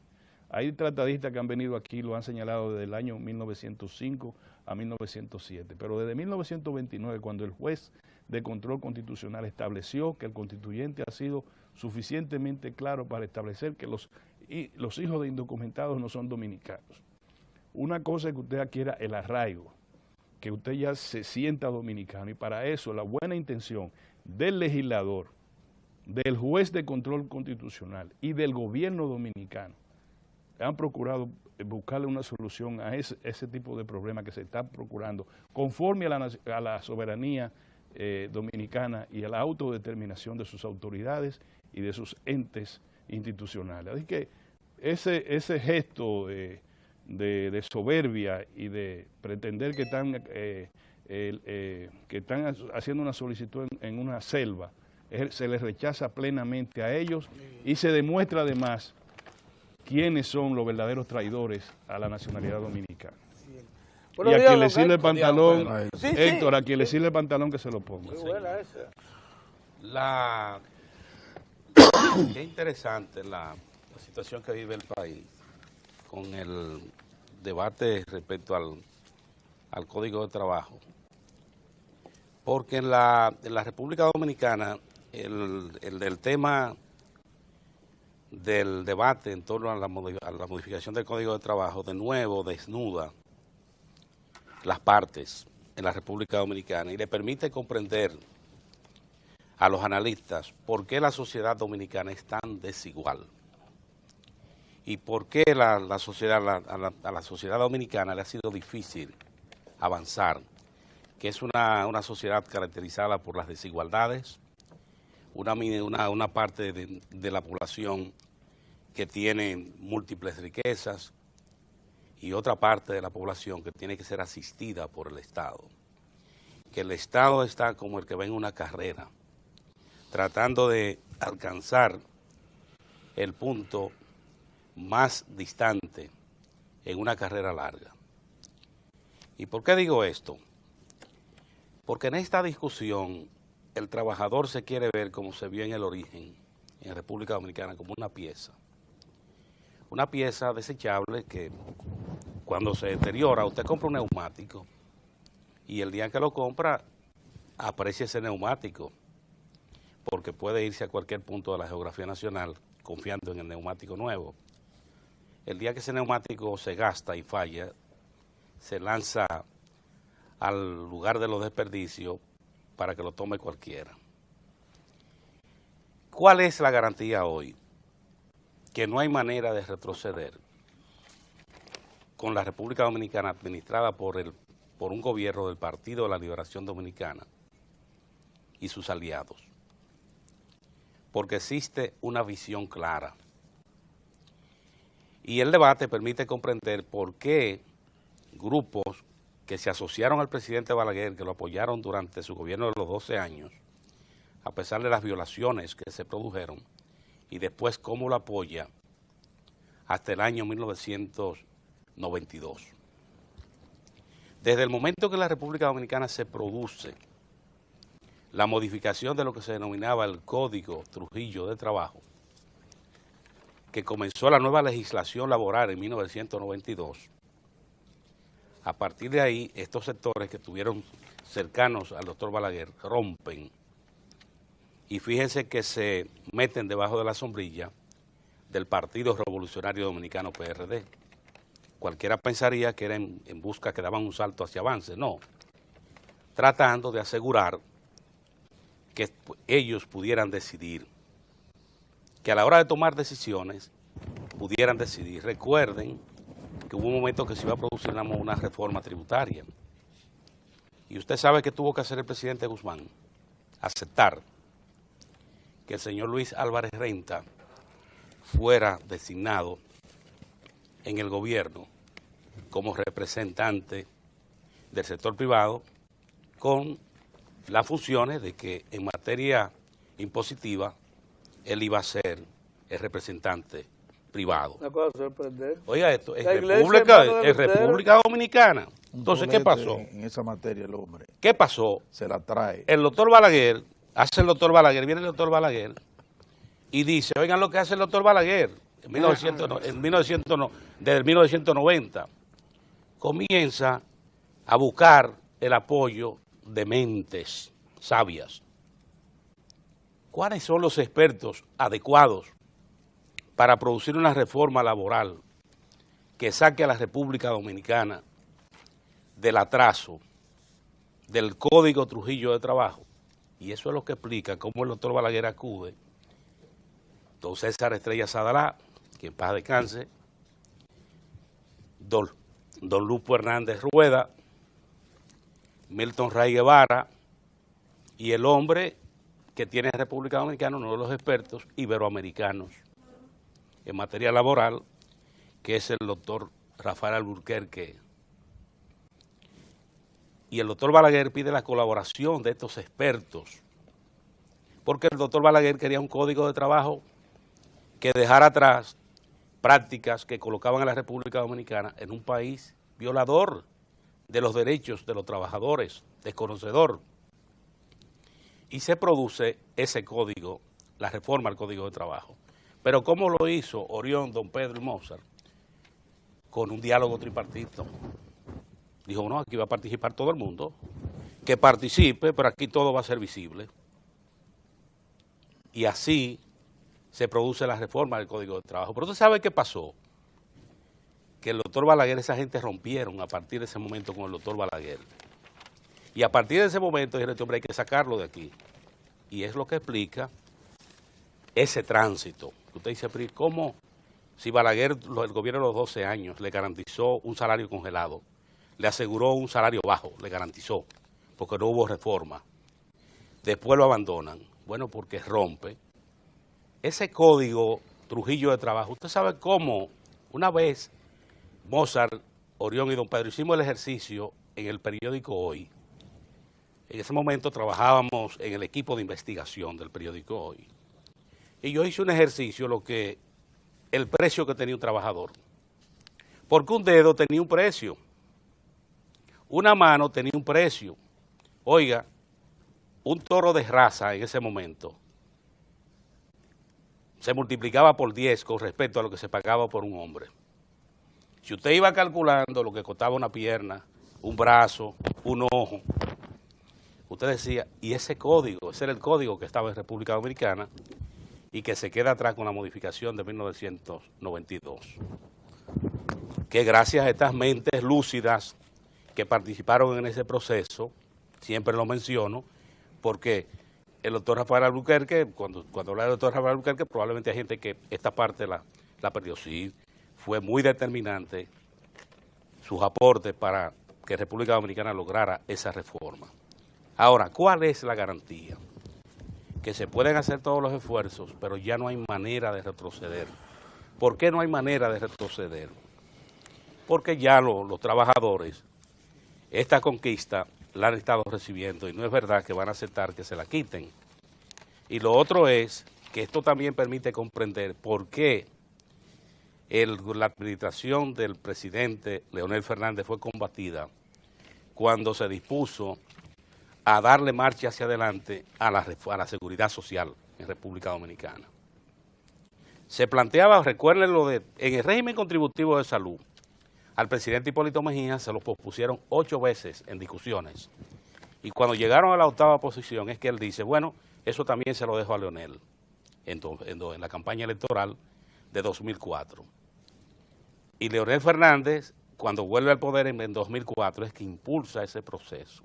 [SPEAKER 2] Hay tratadistas que han venido aquí, lo han señalado desde el año 1905 a 1907, pero desde 1929, cuando el juez de control constitucional estableció que el constituyente ha sido suficientemente claro para establecer que los hijos de indocumentados no son dominicanos. Una cosa es que usted adquiera el arraigo, que usted ya se sienta dominicano, y para eso la buena intención del legislador, del juez de control constitucional y del gobierno dominicano han procurado buscarle una solución a ese tipo de problema que se está procurando conforme a la soberanía dominicana y a la autodeterminación de sus autoridades y de sus entes institucionales. Así que ese gesto de soberbia y de pretender que están haciendo una solicitud en una selva, se les rechaza plenamente a ellos y se demuestra además quiénes son los verdaderos traidores a la nacionalidad dominicana. Y a quien le sirve el pantalón, Héctor, a quien le sirve el pantalón que se lo ponga.
[SPEAKER 3] Muy buena esa.
[SPEAKER 5] Qué interesante la situación que vive el país con el debate respecto al Código de Trabajo. Porque en la República Dominicana el tema del debate en torno a la modificación del Código de Trabajo de nuevo desnuda las partes en la República Dominicana y le permite comprender a los analistas por qué la sociedad dominicana es tan desigual y por qué a la sociedad dominicana le ha sido difícil avanzar, que es una sociedad caracterizada por las desigualdades, una parte de la población que tiene múltiples riquezas y otra parte de la población que tiene que ser asistida por el Estado. Que el Estado está como el que va en una carrera, tratando de alcanzar el punto más distante en una carrera larga. ¿Y por qué digo esto? Porque en esta discusión el trabajador se quiere ver como se vio en el origen, en República Dominicana, como una pieza desechable que cuando se deteriora, usted compra un neumático y el día que lo compra aprecia ese neumático porque puede irse a cualquier punto de la geografía nacional confiando en el neumático nuevo. El día que ese neumático se gasta y falla, se lanza al lugar de los desperdicios para que lo tome cualquiera. ¿Cuál es la garantía hoy? Que no hay manera de retroceder con la República Dominicana administrada por un gobierno del Partido de la Liberación Dominicana y sus aliados, porque existe una visión clara. Y el debate permite comprender por qué grupos que se asociaron al presidente Balaguer, que lo apoyaron durante su gobierno de los 12 años, a pesar de las violaciones que se produjeron, y después cómo lo apoya hasta el año 1992. Desde el momento que en la República Dominicana se produce la modificación de lo que se denominaba el Código Trujillo de Trabajo, que comenzó la nueva legislación laboral en 1992, a partir de ahí, estos sectores que estuvieron cercanos al doctor Balaguer rompen y fíjense que se meten debajo de la sombrilla del Partido Revolucionario Dominicano PRD. Cualquiera pensaría que era en busca que daban un salto hacia avance, no, tratando de asegurar que ellos pudieran decidir, que a la hora de tomar decisiones pudieran decidir. Recuerden que hubo un momento que se iba a producir una reforma tributaria. Y usted sabe que tuvo que hacer el presidente Guzmán, aceptar que el señor Luis Álvarez Renta fuera designado en el gobierno como representante del sector privado, con las funciones de que en materia impositiva él iba a ser el representante privado.
[SPEAKER 3] Una cosa sorprendente.
[SPEAKER 5] Oiga esto, es
[SPEAKER 3] La
[SPEAKER 5] República Dominicana. Entonces, ¿qué pasó?
[SPEAKER 4] En esa materia el hombre
[SPEAKER 5] ¿Qué pasó?
[SPEAKER 4] se la trae.
[SPEAKER 5] El doctor Balaguer, viene el doctor Balaguer y dice, oigan lo que hace el doctor Balaguer desde el 1990. Comienza a buscar el apoyo de mentes sabias. ¿Cuáles son los expertos adecuados para producir una reforma laboral que saque a la República Dominicana del atraso del Código Trujillo de Trabajo? Y eso es lo que explica cómo el doctor Balaguer acude, don César Estrella Sadalá, que en paz descanse, don Lupo Hernández Rueda, Milton Ray Guevara, y el hombre que tiene en República Dominicana uno de los expertos iberoamericanos en materia laboral, que es el doctor Rafael Alburquerque. Y el doctor Balaguer pide la colaboración de estos expertos, porque el doctor Balaguer quería un código de trabajo que dejara atrás prácticas que colocaban a la República Dominicana en un país violador de los derechos de los trabajadores, desconocedor. Y se produce ese código, la reforma al Código de Trabajo. Pero ¿cómo lo hizo Orión, don Pedro y Mozart? Con un diálogo tripartito. Dijo, no, aquí va a participar todo el mundo, que participe, pero aquí todo va a ser visible. Y así se produce la reforma del Código de Trabajo. Pero usted sabe qué pasó, que el doctor Balaguer, esa gente rompieron a partir de ese momento con el doctor Balaguer. Y a partir de ese momento dijeron, este hombre hay que sacarlo de aquí. Y es lo que explica ese tránsito. Usted dice, pero ¿cómo? Si Balaguer, el gobierno de los 12 años, le garantizó un salario congelado, le aseguró un salario bajo, le garantizó, porque no hubo reforma. Después lo abandonan. Bueno, porque rompe ese código Trujillo de Trabajo. Usted sabe cómo una vez Mozart, Orión y don Pedro hicimos el ejercicio en el periódico Hoy. En ese momento trabajábamos en el equipo de investigación del periódico Hoy. Y yo hice un ejercicio, el precio que tenía un trabajador. Porque un dedo tenía un precio. Una mano tenía un precio. Oiga, un toro de raza en ese momento se multiplicaba por 10 con respecto a lo que se pagaba por un hombre. Si usted iba calculando lo que costaba una pierna, un brazo, un ojo, usted decía, y ese código, ese era el código que estaba en República Dominicana y que se queda atrás con la modificación de 1992. Que gracias a estas mentes lúcidas que que participaron en ese proceso, siempre lo menciono, porque el doctor Rafael Albuquerque, cuando habla del doctor Rafael Albuquerque, probablemente hay gente que esta parte la perdió. Sí, fue muy determinante sus aportes para que República Dominicana lograra esa reforma. Ahora, ¿cuál es la garantía? Que se pueden hacer todos los esfuerzos, pero ya no hay manera de retroceder. ¿Por qué no hay manera de retroceder? Porque ya los trabajadores, esta conquista la han estado recibiendo y no es verdad que van a aceptar que se la quiten. Y lo otro es que esto también permite comprender por qué la administración del presidente Leonel Fernández fue combatida cuando se dispuso a darle marcha hacia adelante a la seguridad social en República Dominicana. Se planteaba, recuerden en el régimen contributivo de salud, al presidente Hipólito Mejía se lo pospusieron 8 veces en discusiones. Y cuando llegaron a la 8ª posición es que él dice, bueno, eso también se lo dejo a Leonel en la campaña electoral de 2004. Y Leonel Fernández, cuando vuelve al poder en 2004, es que impulsa ese proceso.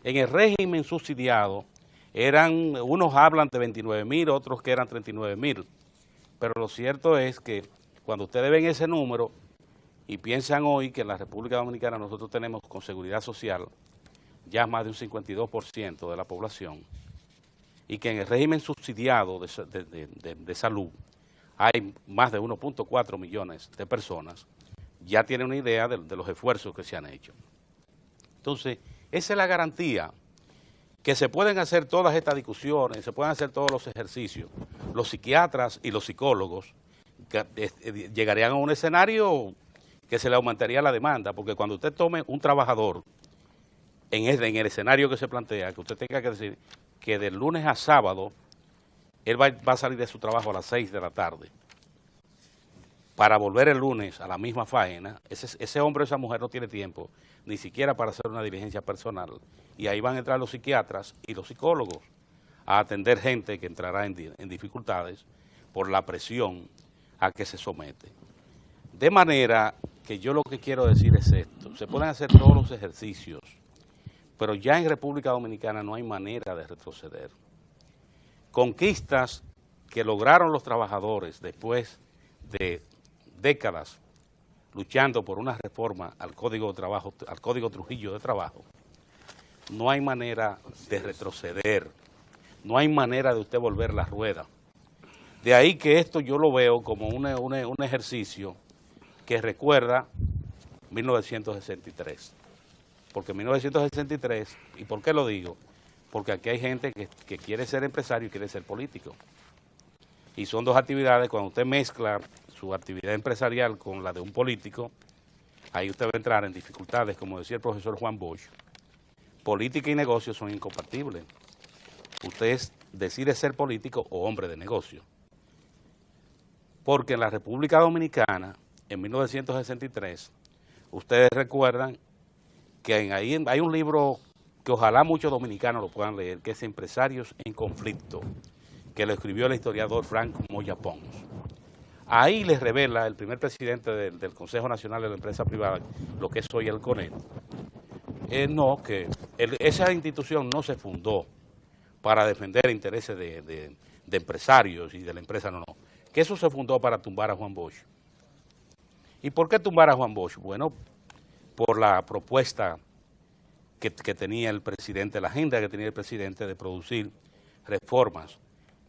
[SPEAKER 5] En el régimen subsidiado, unos hablan de 29.000, otros que eran 39.000, pero lo cierto es que cuando ustedes ven ese número y piensan hoy que en la República Dominicana nosotros tenemos con seguridad social ya más de un 52% de la población y que en el régimen subsidiado de salud hay más de 1.4 millones de personas, ya tienen una idea de los esfuerzos que se han hecho. Entonces, esa es la garantía, que se pueden hacer todas estas discusiones, se pueden hacer todos los ejercicios. Los psiquiatras y los psicólogos llegarían a un escenario que se le aumentaría la demanda, porque cuando usted tome un trabajador en el escenario que se plantea, que usted tenga que decir que de lunes a sábado él va a salir de su trabajo a las 6 de la tarde para volver el lunes a la misma faena, ese hombre o esa mujer no tiene tiempo ni siquiera para hacer una diligencia personal. Y ahí van a entrar los psiquiatras y los psicólogos a atender gente que entrará en dificultades por la presión a que se somete. De manera que yo lo que quiero decir es esto, se pueden hacer todos los ejercicios, pero ya en República Dominicana no hay manera de retroceder. Conquistas que lograron los trabajadores después de décadas luchando por una reforma al Código de Trabajo, al Código Trujillo de Trabajo, no hay manera de retroceder, no hay manera de usted volver la rueda. De ahí que esto yo lo veo como un ejercicio que recuerda 1963. Porque 1963, ¿y por qué lo digo? Porque aquí hay gente que quiere ser empresario y quiere ser político. Y son dos actividades, cuando usted mezcla su actividad empresarial con la de un político, ahí usted va a entrar en dificultades, como decía el profesor Juan Bosch. Política y negocio son incompatibles. Usted decide ser político o hombre de negocio. Porque en la República Dominicana, en 1963, ustedes recuerdan que ahí hay un libro que ojalá muchos dominicanos lo puedan leer, que es Empresarios en Conflicto, que lo escribió el historiador Frank Moya Pons. Ahí les revela el primer presidente del Consejo Nacional de la Empresa Privada, lo que es hoy el CONET, esa institución no se fundó para defender intereses de empresarios y de la empresa, no, que eso se fundó para tumbar a Juan Bosch. ¿Y por qué tumbar a Juan Bosch? Bueno, por la propuesta que tenía el presidente, la agenda que tenía el presidente de producir reformas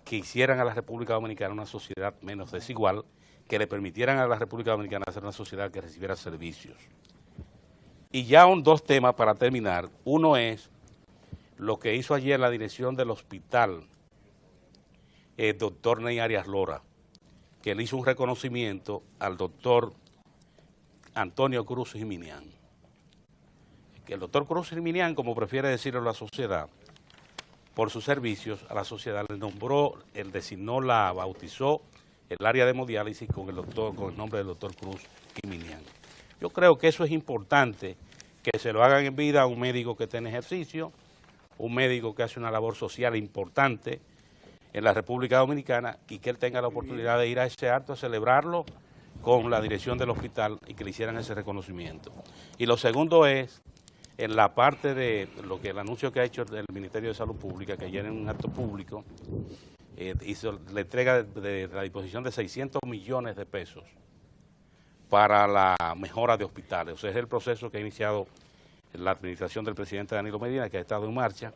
[SPEAKER 5] que hicieran a la República Dominicana una sociedad menos desigual, que le permitieran a la República Dominicana ser una sociedad que recibiera servicios. Y ya dos temas para terminar. Uno es lo que hizo ayer la dirección del hospital, el doctor Ney Arias Lora, que le hizo un reconocimiento al doctor Antonio Cruz Jiminián. Que el doctor Cruz Jiminián, como prefiere decirlo la sociedad, por sus servicios a la sociedad, le nombró, él designó, la bautizó el área de hemodiálisis con el nombre del doctor Cruz Jiminián. Yo creo que eso es importante, que se lo hagan en vida a un médico que está en ejercicio, un médico que hace una labor social importante en la República Dominicana y que él tenga la oportunidad de ir a ese acto a celebrarlo con la dirección del hospital y que le hicieran ese reconocimiento. Y lo segundo es en la parte de lo que el anuncio que ha hecho el Ministerio de Salud Pública, que ayer en un acto público hizo la entrega de la disposición de 600 millones de pesos para la mejora de hospitales. O sea, es el proceso que ha iniciado la administración del presidente Danilo Medina, que ha estado en marcha,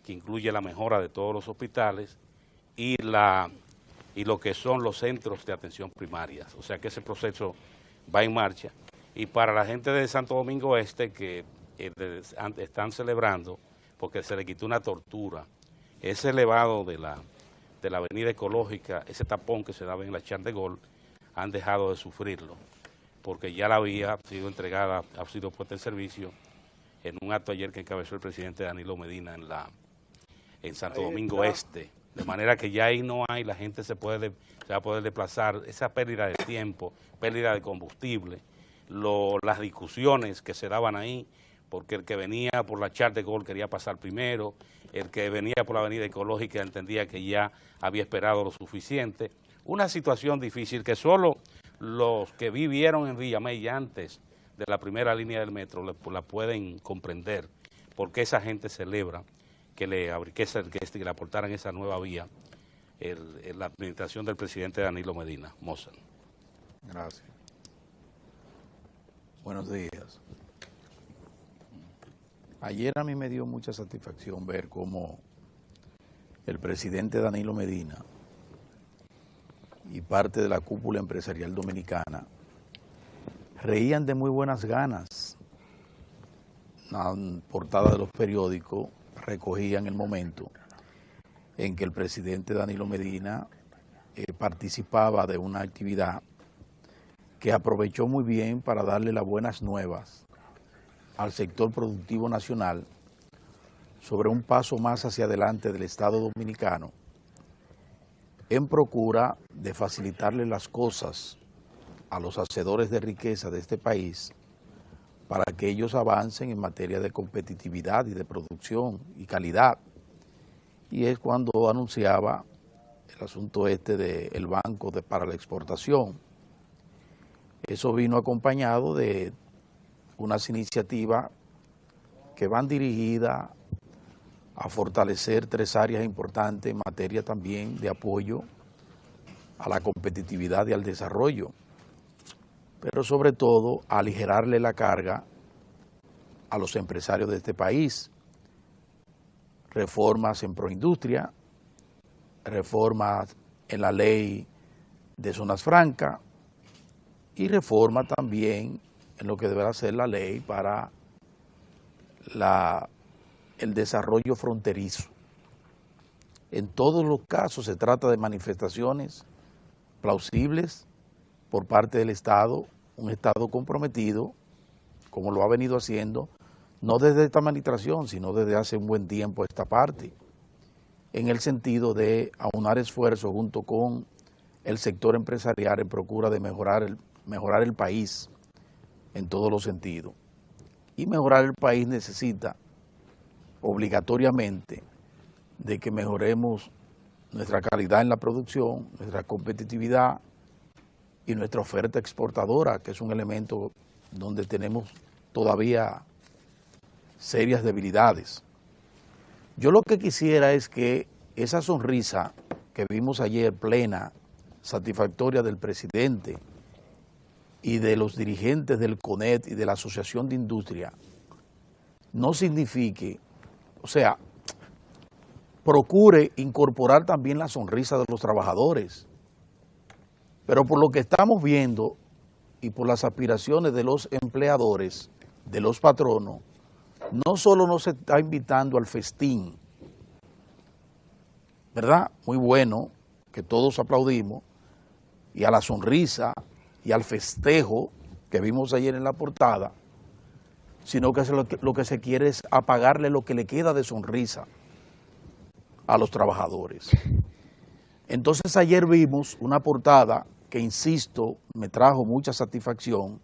[SPEAKER 5] que incluye la mejora de todos los hospitales y lo que son los centros de atención primaria. O sea que ese proceso va en marcha. Y para la gente de Santo Domingo Este, que están celebrando, porque se le quitó una tortura, ese elevado de la avenida ecológica, ese tapón que se daba en la Charles de Gaulle, han dejado de sufrirlo, porque ya la vía ha sido entregada, ha sido puesta en servicio en un acto ayer que encabezó el presidente Danilo Medina en Santo Domingo Este, de manera que ya ahí no hay, la gente se va a poder desplazar, esa pérdida de tiempo, pérdida de combustible, las discusiones que se daban ahí, porque el que venía por la Charles de Gaulle quería pasar primero, el que venía por la avenida ecológica entendía que ya había esperado lo suficiente, una situación difícil que solo los que vivieron en Villamey antes de la primera línea del metro la pueden comprender, porque esa gente celebra que le aportaran esa nueva vía la administración del presidente Danilo Medina. Mozart.
[SPEAKER 4] Gracias. Buenos días. Ayer a mí me dio mucha satisfacción ver cómo el presidente Danilo Medina y parte de la cúpula empresarial dominicana reían de muy buenas ganas. La portada de los periódicos recogían el momento en que el presidente Danilo Medina participaba de una actividad que aprovechó muy bien para darle las buenas nuevas al sector productivo nacional sobre un paso más hacia adelante del Estado dominicano en procura de facilitarle las cosas a los hacedores de riqueza de este país para que ellos avancen en materia de competitividad y de producción y calidad. Y es cuando anunciaba el asunto del Banco para la Exportación. Eso vino acompañado de unas iniciativas que van dirigidas a fortalecer 3 áreas importantes en materia también de apoyo a la competitividad y al desarrollo, pero sobre todo a aligerarle la carga a los empresarios de este país. Reformas en proindustria, reformas en la ley de zonas francas y reforma también en lo que deberá ser la ley para el desarrollo fronterizo. En todos los casos se trata de manifestaciones plausibles por parte del Estado, un Estado comprometido, como lo ha venido haciendo, no desde esta administración, sino desde hace un buen tiempo a esta parte, en el sentido de aunar esfuerzos junto con el sector empresarial en procura de mejorar el país en todos los sentidos. Y mejorar el país necesita obligatoriamente de que mejoremos nuestra calidad en la producción, nuestra competitividad y nuestra oferta exportadora, que es un elemento donde tenemos todavía serias debilidades. Yo lo que quisiera es que esa sonrisa que vimos ayer plena, satisfactoria del presidente y de los dirigentes del CONET y de la Asociación de Industria, no signifique, o sea, procure incorporar también la sonrisa de los trabajadores. Pero por lo que estamos viendo y por las aspiraciones de los empleadores, de los patronos, no solo nos está invitando al festín, ¿verdad? Muy bueno, que todos aplaudimos, y a la sonrisa y al festejo que vimos ayer en la portada, sino que lo que se quiere es apagarle lo que le queda de sonrisa a los trabajadores. Entonces ayer vimos una portada que, insisto, me trajo mucha satisfacción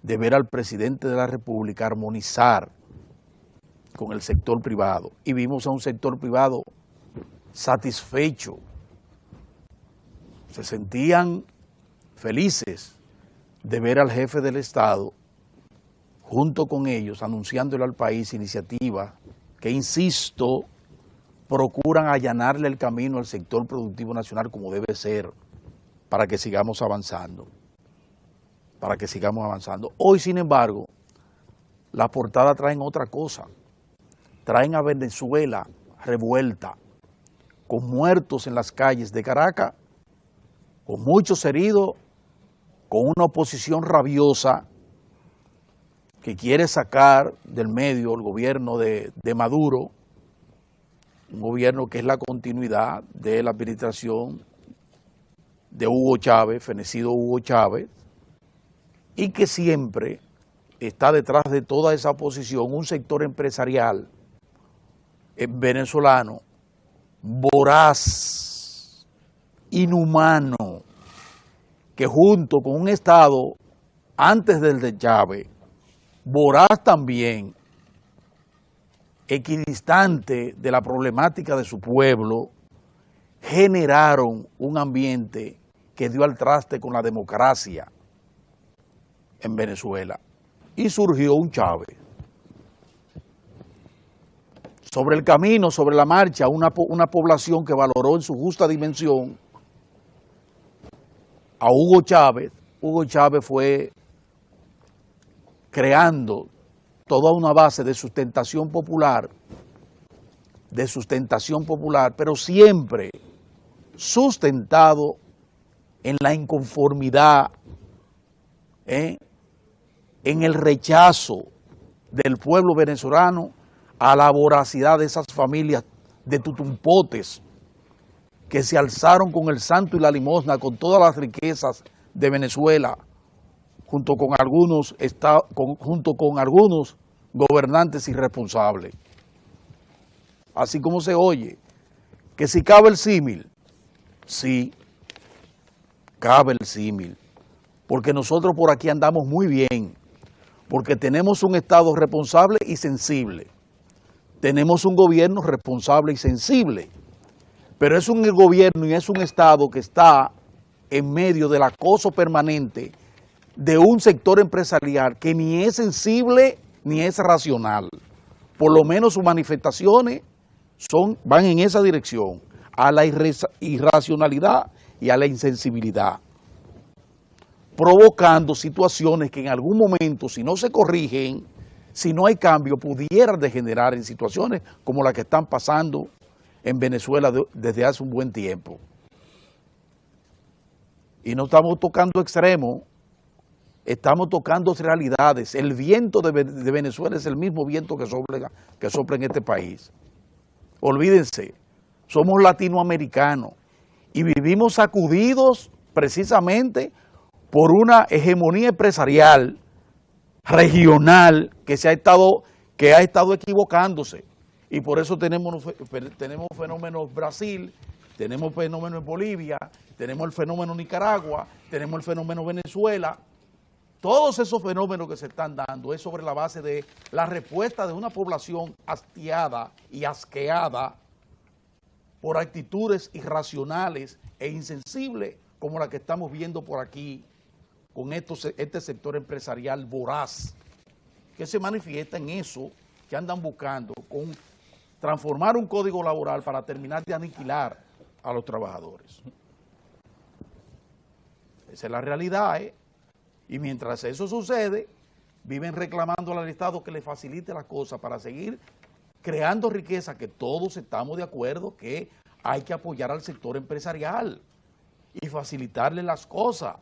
[SPEAKER 4] de ver al presidente de la República armonizar con el sector privado, y vimos a un sector privado satisfecho, se sentían felices de ver al jefe del Estado junto con ellos, anunciándole al país iniciativas que, insisto, procuran allanarle el camino al sector productivo nacional como debe ser, para que sigamos avanzando. Hoy, sin embargo, las portadas traen otra cosa. Traen a Venezuela revuelta, con muertos en las calles de Caracas, con muchos heridos, con una oposición rabiosa que quiere sacar del medio el gobierno de Maduro, un gobierno que es la continuidad de la administración de Hugo Chávez, fenecido Hugo Chávez, y que siempre está detrás de toda esa oposición un sector empresarial venezolano voraz, inhumano, que junto con un Estado antes del de Chávez, voraz también, equidistante de la problemática de su pueblo, generaron un ambiente que dio al traste con la democracia en Venezuela. Y surgió un Chávez. Sobre el camino, sobre la marcha, una población que valoró en su justa dimensión a Hugo Chávez. Hugo Chávez fue creando toda una base de sustentación popular, pero siempre sustentado en la inconformidad, en el rechazo del pueblo venezolano a la voracidad de esas familias de tutumpotes que se alzaron con el santo y la limosna, con todas las riquezas de Venezuela, junto con algunos gobernantes irresponsables. Así como se oye, que si cabe el símil, sí, cabe el símil, porque nosotros por aquí andamos muy bien, porque tenemos un Estado responsable y sensible, tenemos un gobierno responsable y sensible, pero es un gobierno y es un Estado que está en medio del acoso permanente de un sector empresarial que ni es sensible ni es racional. Por lo menos sus manifestaciones van en esa dirección, a la irracionalidad y a la insensibilidad, provocando situaciones que en algún momento, si no se corrigen, si no hay cambio, pudieran degenerar en situaciones como las que están pasando en Venezuela desde hace un buen tiempo. Y no estamos tocando extremos, estamos tocando realidades. El viento de Venezuela es el mismo viento que sopla en este país. Olvídense, somos latinoamericanos y vivimos sacudidos precisamente por una hegemonía empresarial regional que ha estado equivocándose. Y por eso tenemos fenómenos Brasil, tenemos fenómenos en Bolivia, tenemos el fenómeno Nicaragua, tenemos el fenómeno Venezuela. Todos esos fenómenos que se están dando es sobre la base de la respuesta de una población hastiada y asqueada por actitudes irracionales e insensibles como la que estamos viendo por aquí con este sector empresarial voraz, que se manifiesta en eso que andan buscando, con transformar un código laboral para terminar de aniquilar a los trabajadores. Esa es la realidad, Y mientras eso sucede, viven reclamando al Estado que le facilite las cosas para seguir creando riqueza, que todos estamos de acuerdo que hay que apoyar al sector empresarial y facilitarle las cosas,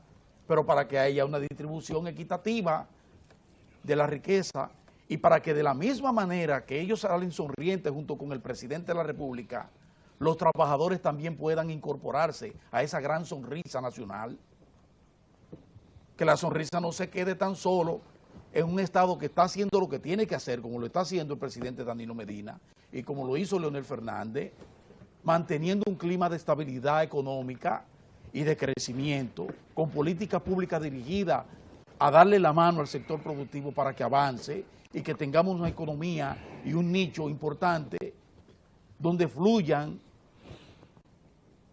[SPEAKER 4] pero para que haya una distribución equitativa de la riqueza y para que de la misma manera que ellos salen sonrientes junto con el presidente de la República, los trabajadores también puedan incorporarse a esa gran sonrisa nacional. Que la sonrisa no se quede tan solo en un Estado que está haciendo lo que tiene que hacer, como lo está haciendo el presidente Danilo Medina y como lo hizo Leonel Fernández, manteniendo un clima de estabilidad económica y de crecimiento, con políticas públicas dirigidas a darle la mano al sector productivo para que avance y que tengamos una economía y un nicho importante donde fluyan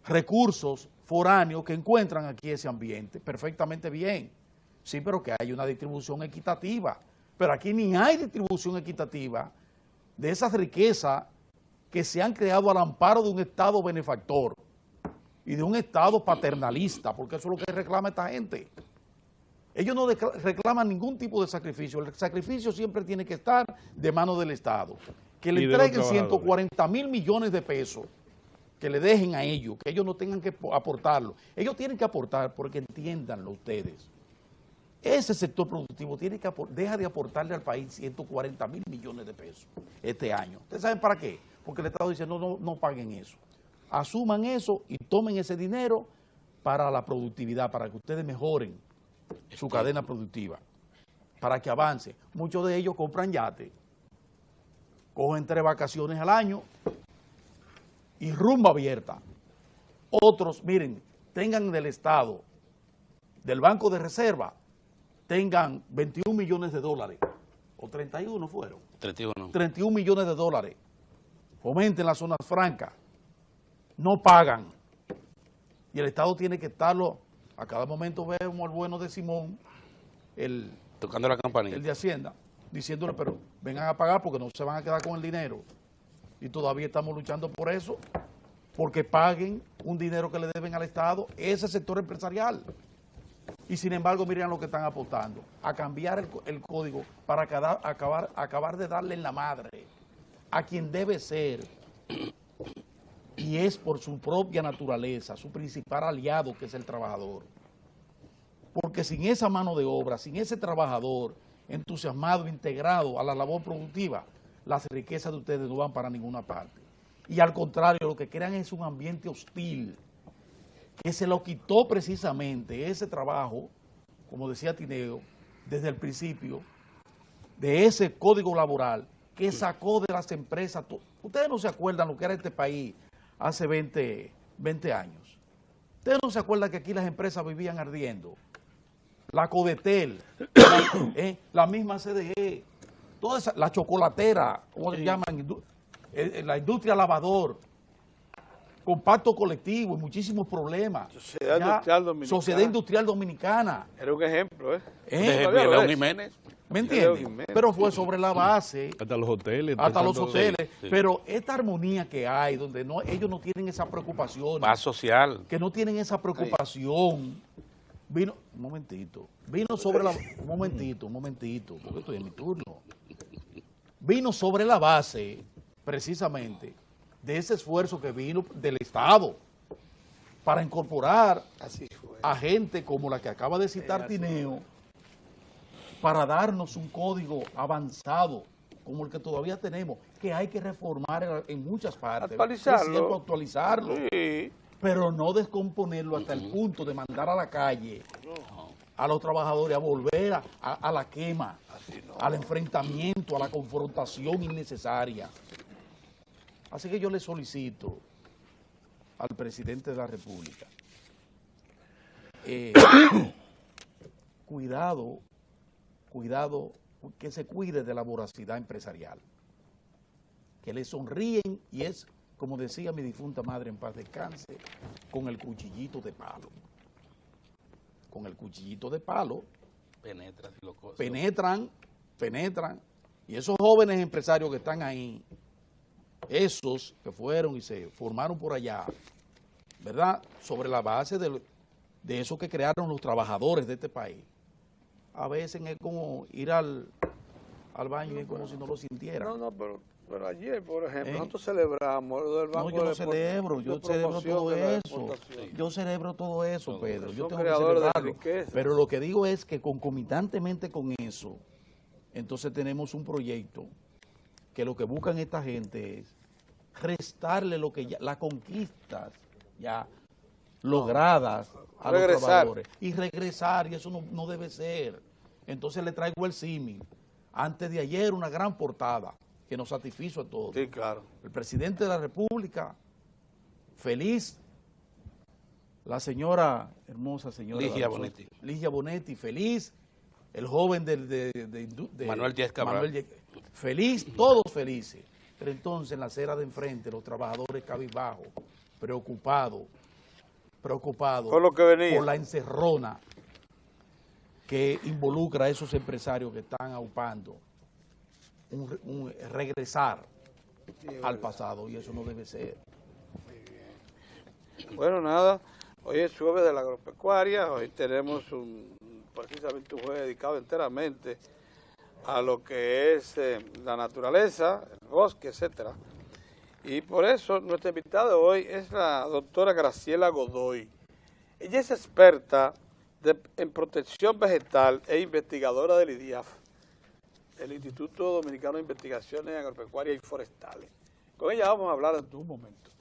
[SPEAKER 4] recursos foráneos que encuentran aquí ese ambiente perfectamente bien. Sí, pero que haya una distribución equitativa, Pero aquí ni hay distribución equitativa de esas riquezas que se han creado al amparo de un Estado benefactor y de un Estado paternalista, porque eso es lo que reclama esta gente. Ellos no reclaman ningún tipo de sacrificio. El sacrificio siempre tiene que estar de mano del Estado. Que le entreguen 140 mil millones de pesos, que le dejen a ellos, que ellos no tengan que aportarlo. Ellos tienen que aportar porque entiéndanlo ustedes. Ese sector productivo deja de aportarle al país 140 mil millones de pesos este año. ¿Ustedes saben para qué? Porque el Estado dice, no paguen eso. Asuman eso y tomen ese dinero para la productividad, para que ustedes mejoren su cadena productiva, para que avance. Muchos de ellos compran yates, cogen 3 vacaciones al año y rumba abierta. Otros, miren, tengan del Estado, del Banco de Reserva, tengan 21 millones de dólares, o 31 fueron. 31 millones de dólares. Fomenten las zonas francas, no pagan. Y el Estado tiene que estarlo, a cada momento vemos al bueno de Simón,
[SPEAKER 5] tocando la campanilla,
[SPEAKER 4] el de Hacienda, diciéndole, pero vengan a pagar porque no se van a quedar con el dinero. Y todavía estamos luchando por eso, porque paguen un dinero que le deben al Estado, ese sector empresarial. Y sin embargo, miren lo que están apostando, a cambiar el código para acabar de darle en la madre a quien debe ser, y es por su propia naturaleza, su principal aliado, que es el trabajador. Porque sin esa mano de obra, sin ese trabajador entusiasmado, integrado a la labor productiva, las riquezas de ustedes no van para ninguna parte. Y al contrario, lo que crean es un ambiente hostil, que se lo quitó precisamente ese trabajo, como decía Tineo, desde el principio, de ese código laboral que sacó de las empresas. Ustedes no se acuerdan lo que era este país hace 20 años. Ustedes no se acuerdan que aquí las empresas vivían ardiendo. La Codetel, la misma CDE, toda esa, la chocolatera, ¿cómo se llaman? La industria lavador, compacto colectivo y muchísimos problemas. Sociedad Industrial Dominicana.
[SPEAKER 3] Era un ejemplo,
[SPEAKER 5] De León Jiménez.
[SPEAKER 4] ¿Me entiendes? Pero fue sobre la base.
[SPEAKER 2] Hasta los hoteles.
[SPEAKER 4] Hasta los hoteles.
[SPEAKER 5] Sí.
[SPEAKER 4] Pero esta armonía que hay, donde ellos no tienen esa preocupación.
[SPEAKER 5] Paz social.
[SPEAKER 4] Que no tienen esa preocupación. Un momentito, porque estoy en mi turno. Vino sobre la base, precisamente, de ese esfuerzo que vino del Estado para incorporar a gente como la que acaba de citar Tineo, para darnos un código avanzado como el que todavía tenemos, que hay que reformar en muchas partes. Actualizarlo.
[SPEAKER 3] Sí.
[SPEAKER 4] Pero no descomponerlo hasta el punto de mandar a la calle a los trabajadores a volver a la quema, al enfrentamiento, a la confrontación innecesaria. Así que yo le solicito al presidente de la República, cuidado, que se cuide de la voracidad empresarial, que le sonríen y es, como decía mi difunta madre en paz descanse, con el cuchillito de palo. Con el cuchillito de palo penetran, y esos jóvenes empresarios que están ahí, esos que fueron y se formaron por allá, ¿verdad? Sobre la base de eso que crearon los trabajadores de este país. A veces es como ir al baño y es como si no lo sintieran.
[SPEAKER 3] Pero ayer, por ejemplo, nosotros celebramos lo del Banco
[SPEAKER 4] yo no celebro, yo celebro todo eso. Yo celebro todo eso, Pedro. Yo tengo que celebrarlo. Pero lo que digo es que concomitantemente con eso, entonces tenemos un proyecto que lo que buscan esta gente es restarle lo que las conquistas ya logradas a los trabajadores y regresar, y eso no debe ser. Entonces le traigo el símil. Antes de ayer una gran portada que nos satisfizo a todos.
[SPEAKER 3] Sí, claro.
[SPEAKER 4] El presidente de la República, feliz, la señora, hermosa señora Ligia Bonetti, feliz, el joven de
[SPEAKER 5] Manuel Díaz Cabral.
[SPEAKER 4] Feliz, todos felices. Pero entonces en la acera de enfrente, los trabajadores cabizbajos, preocupados
[SPEAKER 3] con lo que venía,
[SPEAKER 4] por la encerrona. que involucra a esos empresarios que están aupando un regresar al pasado, y eso no debe ser.
[SPEAKER 3] Bueno, nada, hoy es jueves de la agropecuaria, hoy tenemos precisamente un jueves dedicado enteramente a lo que es la naturaleza, el bosque, etcétera. Y por eso nuestra invitada de hoy es la doctora Graciela Godoy. Ella es experta en protección vegetal e investigadora del IDIAF, el Instituto Dominicano de Investigaciones Agropecuarias y Forestales. Con ella vamos a hablar en un momento.